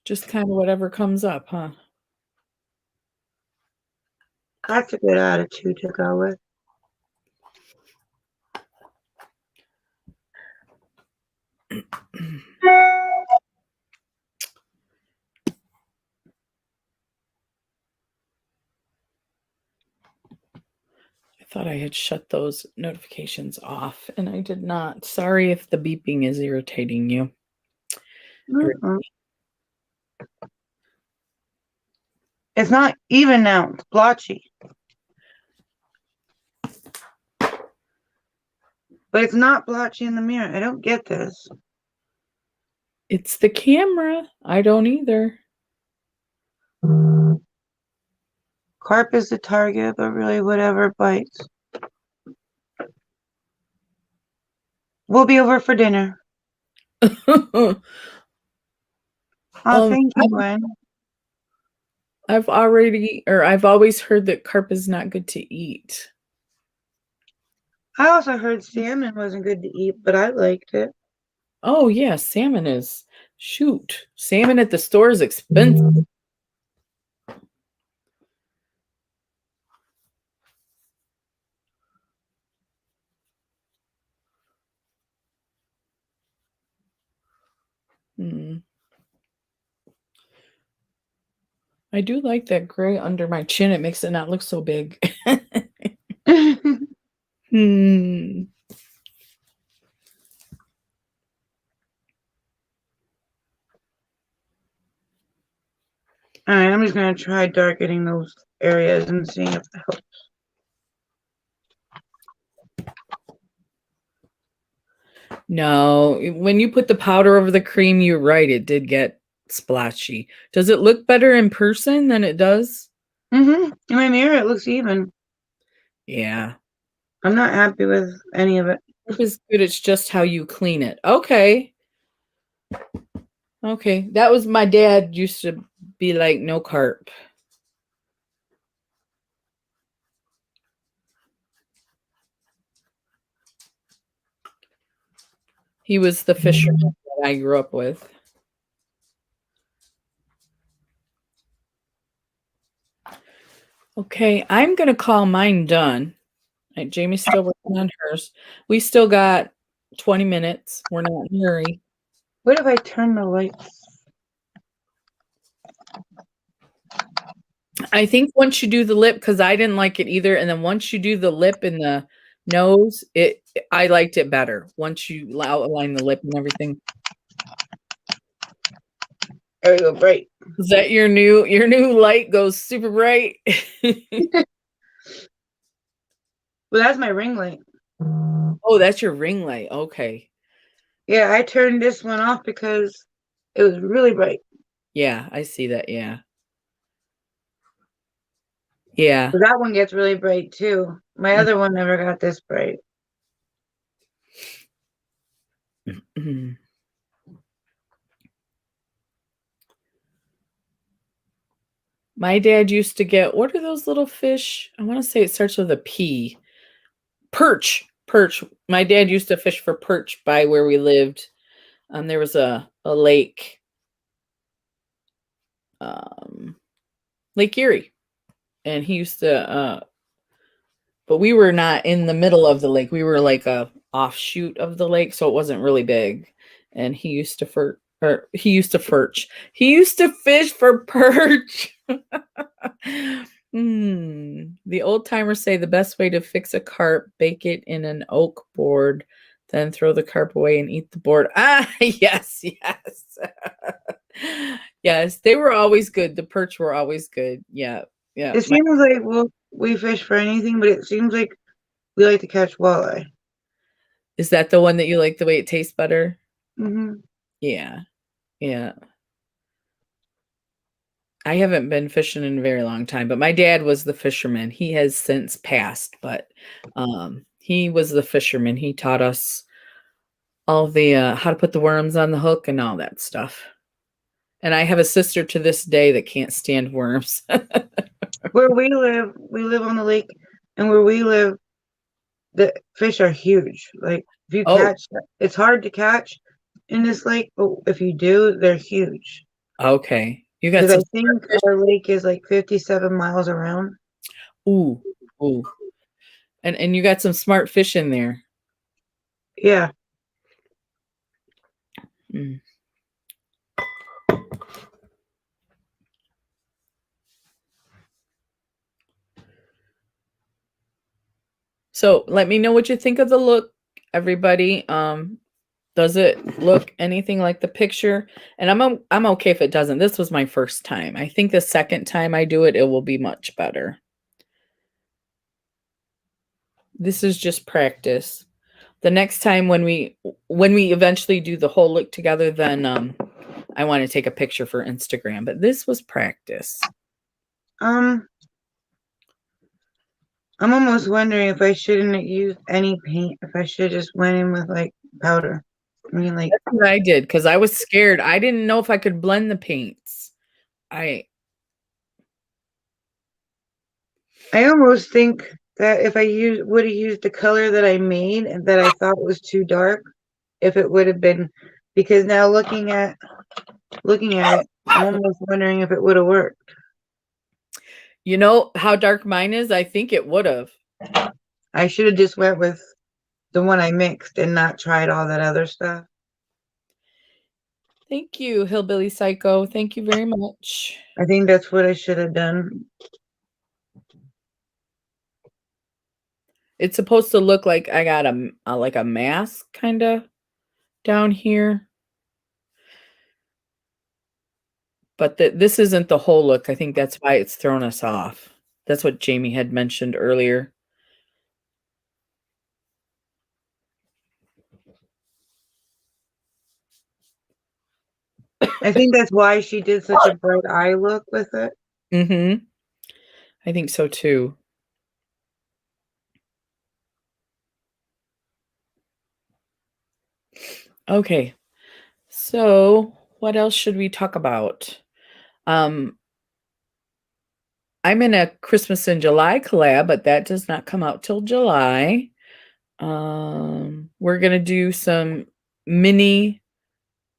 Just kind of whatever comes up, huh?
That's a good attitude to go with.
I thought I had shut those notifications off, and I did not. Sorry if the beeping is irritating you.
It's not even now. It's blotchy. But it's not blotchy in the mirror. I don't get this.
It's the camera. I don't either.
Carp is the target, but really whatever bites. We'll be over for dinner. Oh, thank you, Gwen.
I've always heard that carp is not good to eat.
I also heard salmon wasn't good to eat, but I liked it.
Oh, yeah, salmon is. Shoot. Salmon at the store is expensive. I do like that gray under my chin. It makes it not look so big.
All right, I'm just going to try darkening those areas and seeing if that helps.
No, when you put the powder over the cream, you're right. It did get splotchy. Does it look better in person than it does?
In my mirror, it looks even.
Yeah.
I'm not happy with any of it.
Carp is good. It's just how you clean it. Okay. Okay. That was my dad used to be like, no carp. He was the fisherman that I grew up with. Okay, I'm going to call mine done. Right, Jamie's still working on hers. We still got 20 minutes. We're not in a hurry.
What if I turn the lights?
I think once you do the lip, because I didn't like it either, and then once you do the lip and the nose, I liked it better. Once you outline the lip and everything.
There we go, bright.
Is that your new light goes super bright?
Well, that's my ring light.
Oh, that's your ring light. Okay.
Yeah, I turned this one off because it was really bright.
Yeah, I see that. Yeah. Yeah.
But that one gets really bright too. My other one never got this bright.
My dad used to get, what are those little fish? I want to say it starts with a P. Perch. Perch. My dad used to fish for perch by where we lived. There was a lake, Lake Erie. And he used to, but we were not in the middle of the lake. We were like a offshoot of the lake, so it wasn't really big. And he used to he used to perch. He used to fish for perch. The old timers say the best way to fix a carp, bake it in an oak board, then throw the carp away and eat the board. Ah, yes, yes. Yes, they were always good. The perch were always good. Yeah, yeah.
It seems like we fish for anything, but it seems like we like to catch walleye.
Is that the one that you like the way it tastes better?
Mm-hmm.
Yeah, yeah. I haven't been fishing in a very long time, but my dad was the fisherman. He has since passed, but he was the fisherman. He taught us all the how to put the worms on the hook and all that stuff. And I have a sister to this day that can't stand worms.
Where we live on the lake, and where we live, the fish are huge. Like if you
Oh,
catch, it's hard to catch in this lake, but if you do, they're huge.
okay. You got
Because I
some
think
fish.
our lake is like 57 miles around.
Ooh, ooh. And you got some smart fish in there.
Yeah.
Mm. So let me know what you think of the look, everybody. Does it look anything like the picture? And I'm okay if it doesn't. This was my first time. I think the second time I do it, it will be much better. This is just practice. The next time when we eventually do the whole look together, then I want to take a picture for Instagram. But this was practice.
I'm almost wondering if I shouldn't have used any paint. If I should just went in with like powder. I mean, like
That's what I did because I was scared. I didn't know if I could blend the paints.
I almost think that if I would have used the color that I made and that I thought was too dark, if it would have been, because now looking at it, I'm almost wondering if it would have worked.
You know how dark mine is? I think it would have.
I should have just went with the one I mixed and not tried all that other stuff.
Thank you, Hillbilly Psycho. Thank you very much.
I think that's what I should have done.
It's supposed to look like I got a like a mask kind of down here. But this isn't the whole look. I think that's why it's thrown us off. That's what Jamie had mentioned earlier.
I think that's why she did such a bright eye look with it.
Mm-hmm. I think so too. Okay. So, what else should we talk about? I'm in a Christmas in July collab, but that does not come out till July. We're gonna do some mini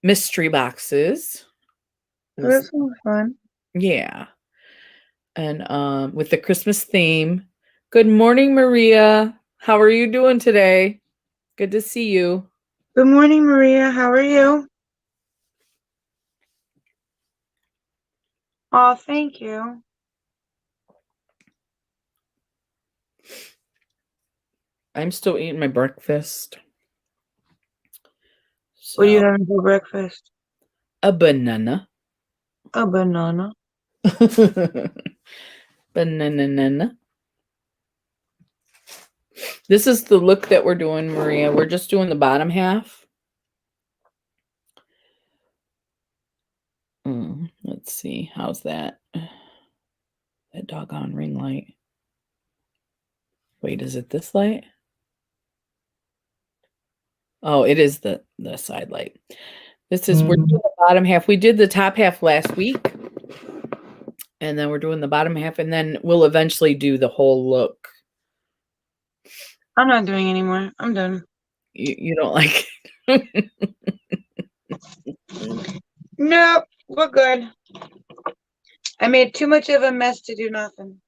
mystery boxes.
Oh, that sounds fun.
Yeah. And with the Christmas theme. Good morning, Maria. How are you doing today? Good to see you.
Good morning, Maria. How are you? Oh, thank you.
I'm still eating my breakfast.
What are you
So,
having for breakfast?
a banana.
A banana.
Banana. This is the look that we're doing, Maria. We're just doing the bottom half. Let's see. How's that? That doggone ring light. Wait, is it this light? Oh, it is the side light. This is we're doing the bottom half. We did the top half last week. And then we're doing the bottom half, and then we'll eventually do the whole look.
I'm not doing anymore. I'm done.
You don't like it?
Nope, we're good. I made too much of a mess to do nothing.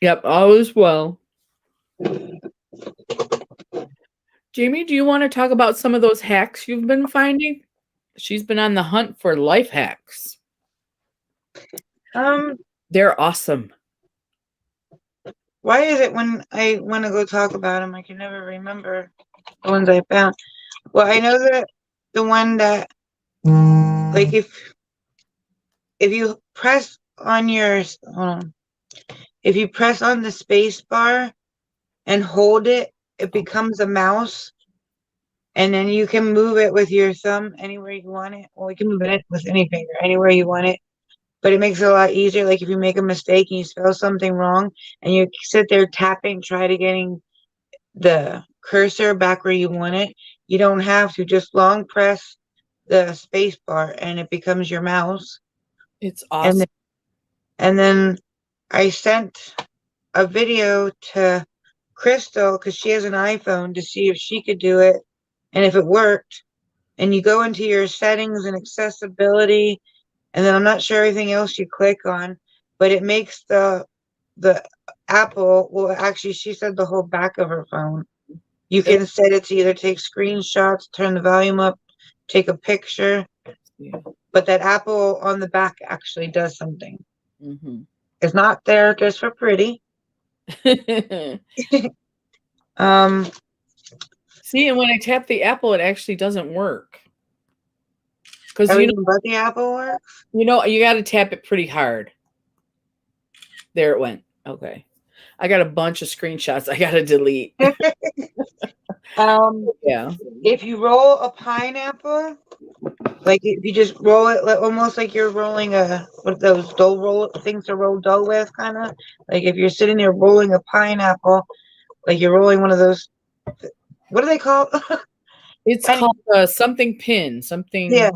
Yep, all is well. Jamie, do you want to talk about some of those hacks you've been finding? She's been on the hunt for life hacks. They're awesome.
Why is it when I want to go talk about them, I can never remember the ones I found? Well, I know that the one that, like, if you press on your, if you press on the space bar and hold it, it becomes a mouse, and then you can move it with your thumb anywhere you want it. Well, you can move it with any finger anywhere you want it. But it makes it a lot easier. Like if you make a mistake and you spell something wrong and you sit there tapping, try to getting the cursor back where you want it, you don't have to. Just long press the space bar and it becomes your mouse.
It's awesome.
And then I sent a video to Crystal because she has an iPhone to see if she could do it and if it worked. And you go into your settings and accessibility, and then I'm not sure everything else you click on, but it makes the Apple, well, actually, she said the whole back of her phone. You can set it to either take screenshots, turn the volume up, take a picture, but that Apple on the back actually does something.
Mm-hmm.
It's not there just for pretty.
See, and when I tap the Apple, it actually doesn't work. Because
everything but the Apple works.
You got to tap it pretty hard. There it went. Okay. I got a bunch of screenshots I got to delete. Yeah.
If you roll a pineapple, like if you just roll it almost like you're rolling what those dough roll things to roll dough with, kind of like if you're sitting there rolling a pineapple, like you're rolling one of those. What do they call?
It's called something pin. Something.
Yeah.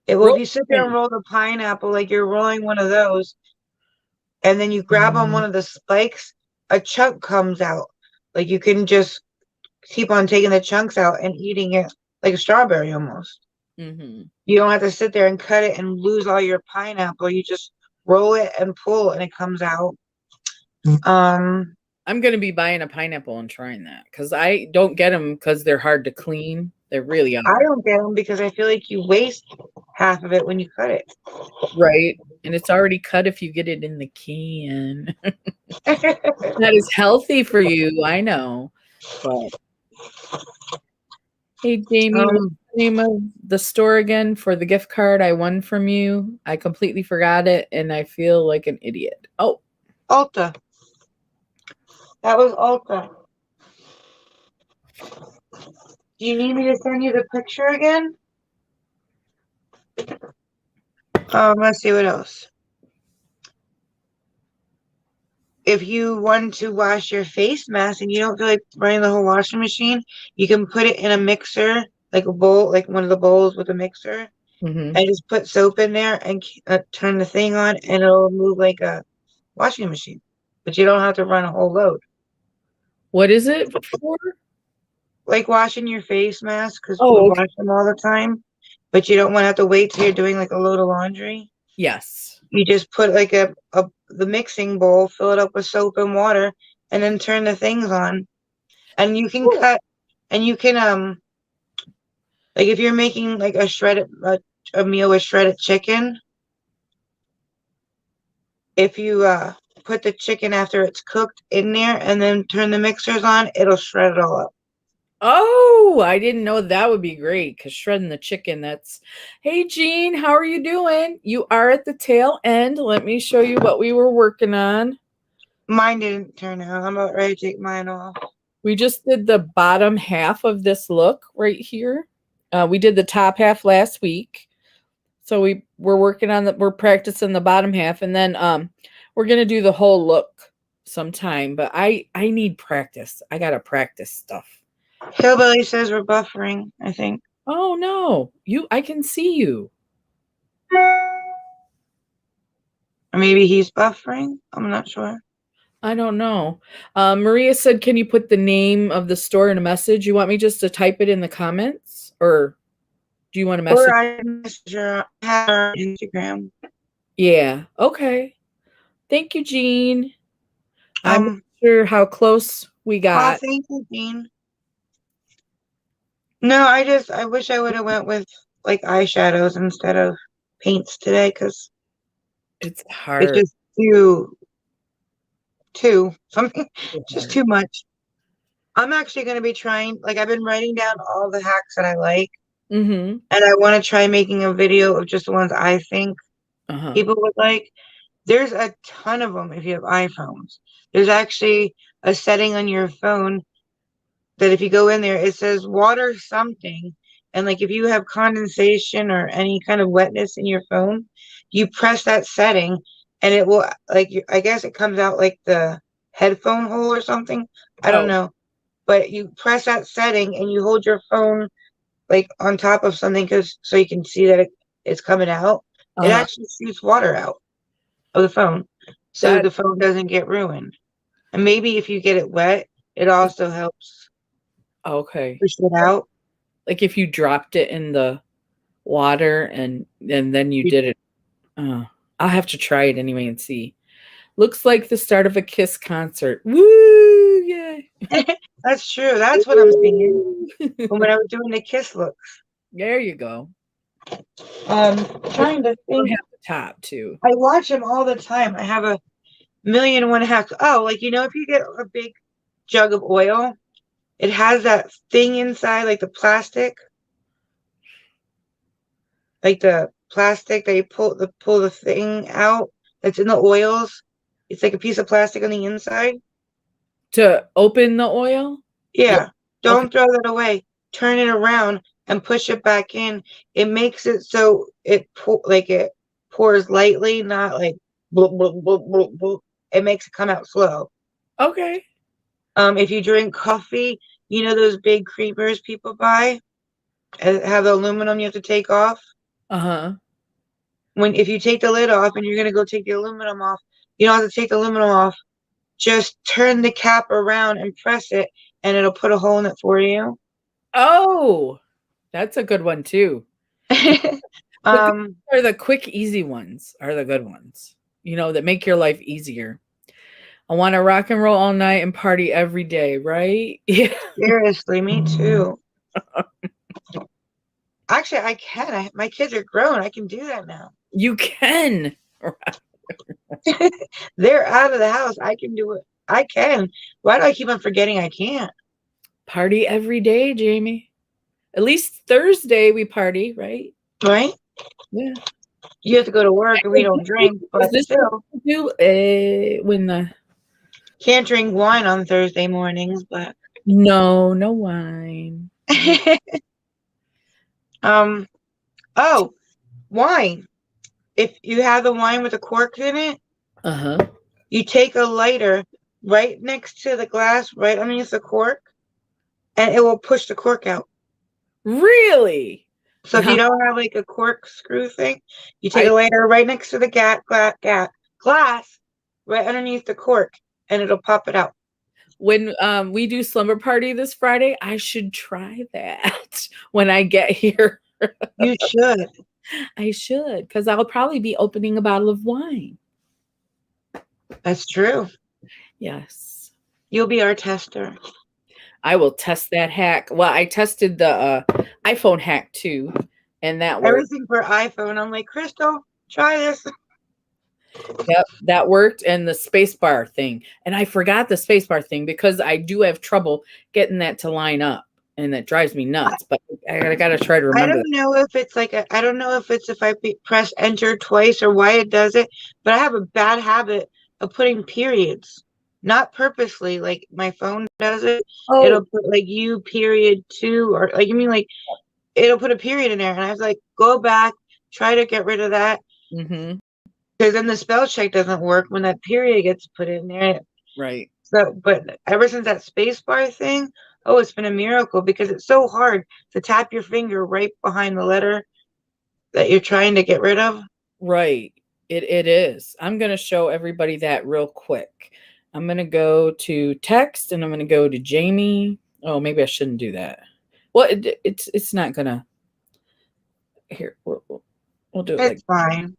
Well, if you sit there and roll the pineapple like you're rolling one of those, and then you grab on one of the spikes, a chunk comes out. Like you can just keep on taking the chunks out and eating it like a strawberry almost.
Mm-hmm.
You don't have to sit there and cut it and lose all your pineapple. You just roll it and pull and it comes out.
I'm going to be buying a pineapple and trying that because I don't get them because they're hard to clean. They're really hard.
I don't get them because I feel like you waste half of it when you cut it.
Right. And it's already cut if you get it in the can. That is healthy for you. I know. But hey, Jamie, what's the name of the store again for the gift card I won from you? I completely forgot it and I feel like an idiot. Oh,
Ulta. That was Ulta. Do you need me to send you the picture again? Let's see what else. if you want to wash your face mask and you don't feel like running the whole washing machine, you can put it in a mixer, like a bowl, like one of the bowls with a mixer,
Mm-hmm.
and just put soap in there and turn the thing on, and it'll move like a washing machine. But you don't have to run a whole load.
What is it for?
Like washing your face mask, because we
Oh, okay.
wash them all the time, but you don't want to have to wait till you're doing like a load of laundry.
Yes.
You just put like the mixing bowl, fill it up with soap and water, and then turn the things on. And you can
Cool.
cut, and you can like if you're making like a meal with shredded chicken, if you put the chicken after it's cooked in there and then turn the mixers on, it'll shred it all up.
Oh, I didn't know that would be great because shredding the chicken, that's. Hey, Jean, how are you doing? You are at the tail end. Let me show you what we were working on.
Mine didn't turn out. I'm about ready to take mine off.
We just did the bottom half of this look right here. We did the top half last week. So we're working on we're practicing the bottom half, and then we're gonna do the whole look sometime. But I need practice. I gotta practice stuff.
Hillbilly says we're buffering, I think.
Oh no, I can see you.
Or maybe he's buffering. I'm not sure.
I don't know. Maria said, "Can you put the name of the store in a message? You want me just to type it in the comments, or do you want to message?"
Or I message her on Instagram.
Yeah. Okay. Thank you, Jean. I'm not
Um,
sure how close we got.
thank you, Dean. No, I wish I would have went with like eyeshadows instead of paints today because
It's
it's
hard.
just too something,
So
just
hard.
too much. I'm actually going to be trying, like I've been writing down all the hacks that I like,
Mm-hmm.
and I want to try making a video of just the ones I think
Uh-huh.
people would like. There's a ton of them if you have iPhones. There's actually a setting on your phone that if you go in there, it says water something. And like if you have condensation or any kind of wetness in your phone, you press that setting and it will, like, I guess it comes out like the headphone hole or something. I don't
Oh,
know. But you press that setting and you hold your phone like on top of something because so you can see that it's coming out. It
uh-huh.
actually shoots water out of the phone so
That
the phone doesn't get ruined. And maybe if you get it wet, it also helps
okay.
push it out.
Like if you dropped it in the water and then you did it. Oh, I'll have to try it anyway and see. Looks like the start of a Kiss concert. Woo! Yay!
That's true. That's what I'm seeing
Woo!
when I was doing the kiss look.
There you go.
Trying to
I
think.
have the top too.
I watch them all the time. I have a million and one hacks. Oh, like if you get a big jug of oil, it has that thing inside, like the plastic that you pull the thing out that's in the oils. It's like a piece of plastic on the inside.
To open the oil? Yeah.
Yeah,
Okay.
don't throw that away. Turn it around and push it back in. It makes it so it pours lightly, not like bloop, bloop, bloop, bloop, bloop. It makes it come out slow.
Okay.
If you drink coffee, those big creamers people buy have the aluminum you have to take off.
Uh-huh.
If you take the lid off and you're gonna go take the aluminum off, you don't have to take the aluminum off. Just turn the cap around and press it, and it'll put a hole in it for you.
Oh, that's a good one too. The good
um,
are the quick, easy ones are the good ones. That make your life easier. I want to rock and roll all night and party every day, right? Yeah.
Seriously, me too. Actually, I can. My kids are grown. I can do that now.
You can.
They're out of the house. I can do it. I can. Why do I keep on forgetting I can't?
Party every day, Jamie. At least Thursday we party, right?
Right?
Yeah.
You have to go to work and we don't drink,
Is
but
this what
still
we do when the
can't drink wine on Thursday mornings, but
no wine.
um oh, wine. If you have the wine with the corks in it,
Uh-huh.
You take a lighter right next to the glass, right underneath the cork, and it will push the cork out.
Really?
So if you don't have like a corkscrew thing, you take
I
a lighter right next to the glass, right underneath the cork, and it'll pop it out.
when we do slumber party this Friday, I should try that when I get here.
You should.
I should, because I'll probably be opening a bottle of wine.
That's true.
Yes.
You'll be our tester.
I will test that hack. Well, I tested the iPhone hack too, and that worked.
Everything for iPhone. I'm like, Crystal, try this.
Yep, that worked. And the spacebar thing. And I forgot the spacebar thing because I do have trouble getting that to line up. And that drives me nuts. But I got to try to
I
remember
don't know if it's like I don't know if it's if I press enter twice or why it does it, but I have a bad habit of putting periods, not purposely. Like my phone does it.
Oh,
It'll put like U period two or like you mean like it'll put a period in there, and I was like, go back, try to get rid of that
mm-hmm.
because then the spell check doesn't work when that period gets put in there.
Right.
So, but ever since that space bar thing, oh, it's been a miracle because it's so hard to tap your finger right behind the letter that you're trying to get rid of.
Right. It is. I'm going to show everybody that real quick. I'm going to go to text and I'm going to go to Jamie. Oh, maybe I shouldn't do that. Well, it's not going to. Here, we'll do it like.
It's fine.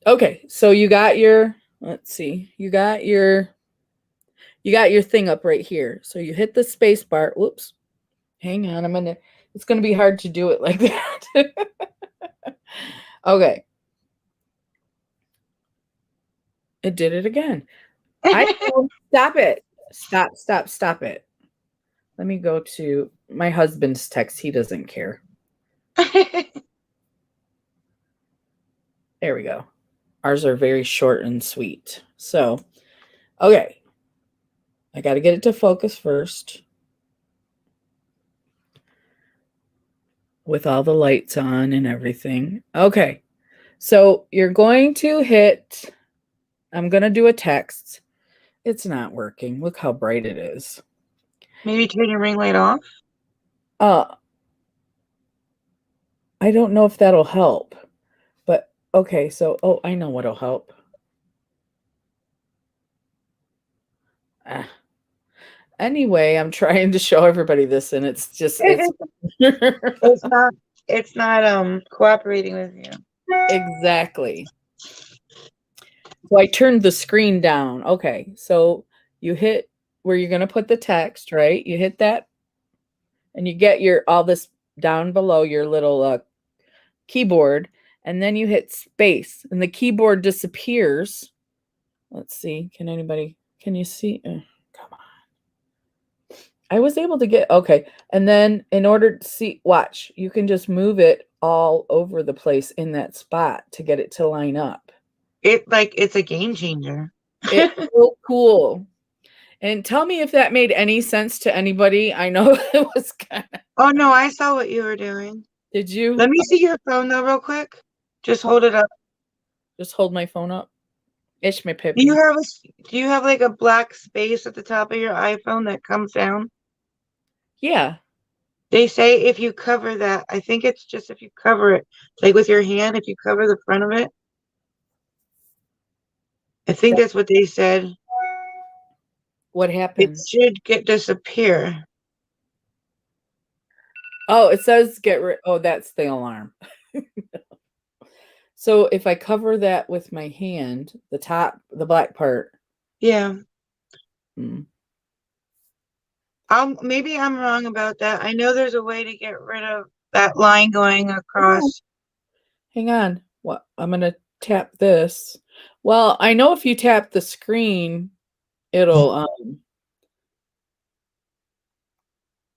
Okay, so you got your, let's see. You got your thing up right here. So you hit the space bar. Whoops. Hang on. It's going to be hard to do it like that. Okay. It did it again. Stop it. Stop it. Let me go to my husband's text. He doesn't care. There we go. Ours are very short and sweet. So, okay. I got to get it to focus first. With all the lights on and everything. Okay. So you're going to hit, I'm going to do a text. It's not working. Look how bright it is.
Maybe turn your ring light off.
I don't know if that'll help. But okay, so I know what'll help. Anyway, I'm trying to show everybody this and it's just
it's not cooperating with you.
Exactly. So I turned the screen down. Okay. So you hit where you're going to put the text, right? You hit that and you get all this down below your little keyboard, and then you hit space and the keyboard disappears. Let's see. Can you see? Come on. I was able to get, okay. And then in order to see, watch, you can just move it all over the place in that spot to get it to line up.
It's a game changer.
It's so cool. And tell me if that made any sense to anybody. I know it was kind of.
Oh no, I saw what you were doing.
Did you?
Let me see your phone though, real quick. Just hold it up.
Just hold my phone up. It's my
Do
Pippi.
you have like a black space at the top of your iPhone that comes down?
Yeah.
They say if you cover that, I think it's just if you cover it, like with your hand, if you cover the front of it. I think that's what they said.
What happened?
It should disappear.
Oh, it says get rid. Oh, that's the alarm. So if I cover that with my hand, the top, the black part.
Yeah.
Hmm.
Maybe I'm wrong about that. I know there's a way to get rid of that line going across.
Hang on. What? I'm going to tap this. Well, I know if you tap the screen, it'll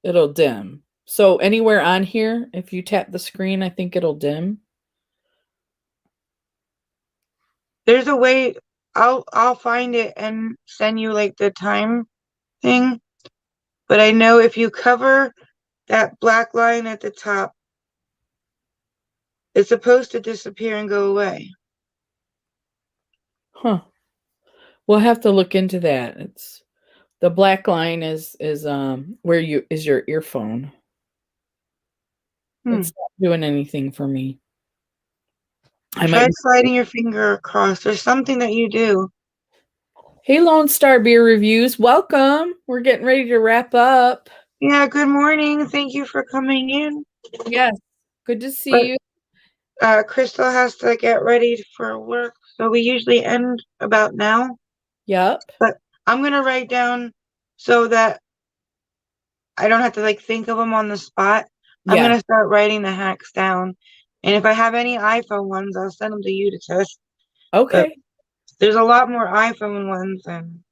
dim. So anywhere on here, if you tap the screen, I think it'll dim.
There's a way. I'll find it and send you like the time thing. But I know if you cover that black line at the top, it's supposed to disappear and go away.
Huh. We'll have to look into that. It's the black line is where you is your earphone.
Hmm.
It's not doing anything for me. I
Try
might.
sliding your finger across. There's something that you do.
Hey, Lone Star Beer Reviews, welcome. We're getting ready to wrap up.
Yeah, good morning. Thank you for coming in.
Yes, good to see
But
you.
Crystal has to get ready for work, so we usually end about now.
Yep.
But I'm gonna write down so that I don't have to like think of them on the spot. I'm
Yeah.
gonna start writing the hacks down, and if I have any iPhone ones, I'll send them to you to test. But
Okay.
there's a lot more iPhone ones than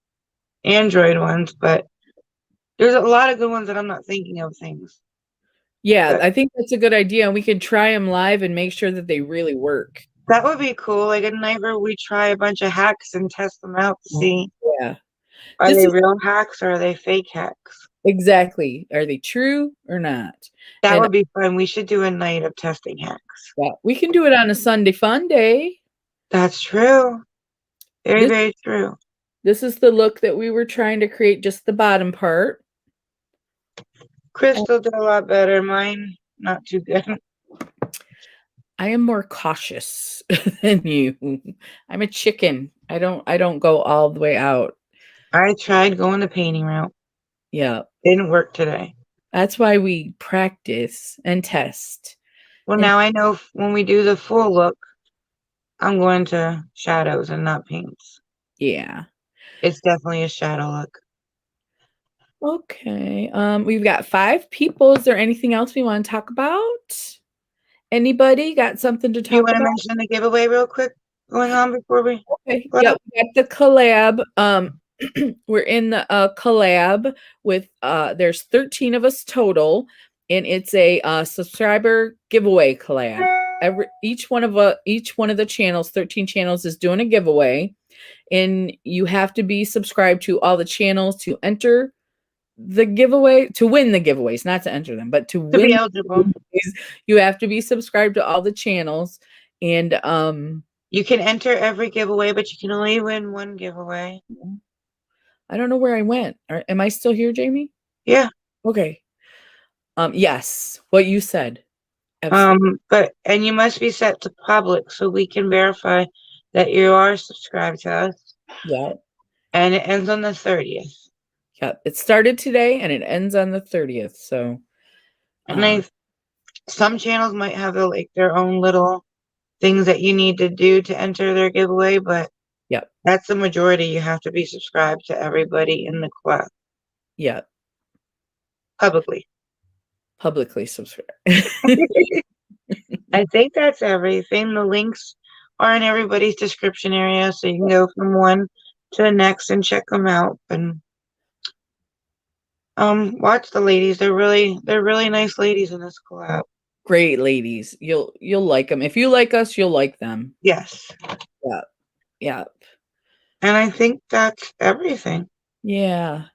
Android ones, but there's a lot of good ones that I'm not thinking of things.
Yeah,
But
I think that's a good idea. And we can try them live and make sure that they really work.
that would be cool. Like a night where we try a bunch of hacks and test them out to see
Yeah.
are
This
they
is
real hacks or are they fake hacks.
exactly. Are they true or not?
That
And
would be fun. We should do a night of testing hacks.
we can do it on a Sunday fun day.
That's true. Very,
This
very true.
this is the look that we were trying to create, just the bottom part.
Crystal did a lot better. Mine, not too good.
I am more cautious than you. I'm a chicken. I don't go all the way out.
I tried going the painting route.
Yeah.
Didn't work today.
That's why we practice and test.
Well,
And
now I know when we do the full look, I'm going to shadows and not paints.
yeah.
It's definitely a shadow look.
Okay. We've got 5 people. Is there anything else we want to talk about? Anybody got something to
Do you
talk
want to
about?
mention the giveaway real quick going on before we
Okay.
close?
Yeah, we got the collab. We're in the collab with there's 13 of us total, and it's a subscriber giveaway collab. Each one of the channels, 13 channels, is doing a giveaway, and you have to be subscribed to all the channels to enter the giveaway, to win the giveaways, not to enter them, but to
To be
win the
eligible.
giveaways, you have to be subscribed to all the channels. And
You can enter every giveaway, but you can only win one giveaway.
I don't know where I went. Am I still here, Jamie?
Yeah.
Okay. Yes, what you said. Absolutely.
And you must be set to public so we can verify that you are subscribed to us.
Yeah.
And it ends on the 30th.
Yeah. It started today and it ends on the 30th. So
And some channels might have their own little things that you need to do to enter their giveaway, but
yeah.
that's the majority. You have to be subscribed to everybody in the club
Yeah.
publicly.
Publicly subscribe.
I think that's everything. The links are in everybody's description area, so you can go from one to the next and check them out. And watch the ladies. They're really nice ladies in this collab.
Great ladies. You'll like them. If you like us, you'll like them.
Yes.
Yeah. Yeah.
And I think that's everything.
Yeah.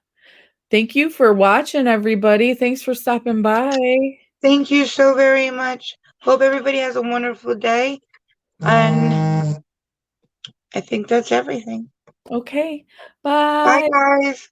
Thank you for watching, everybody. Thanks for stopping by.
Thank you so very much. Hope everybody has a wonderful day. And I think that's everything.
Okay.
Bye,
Bye.
guys.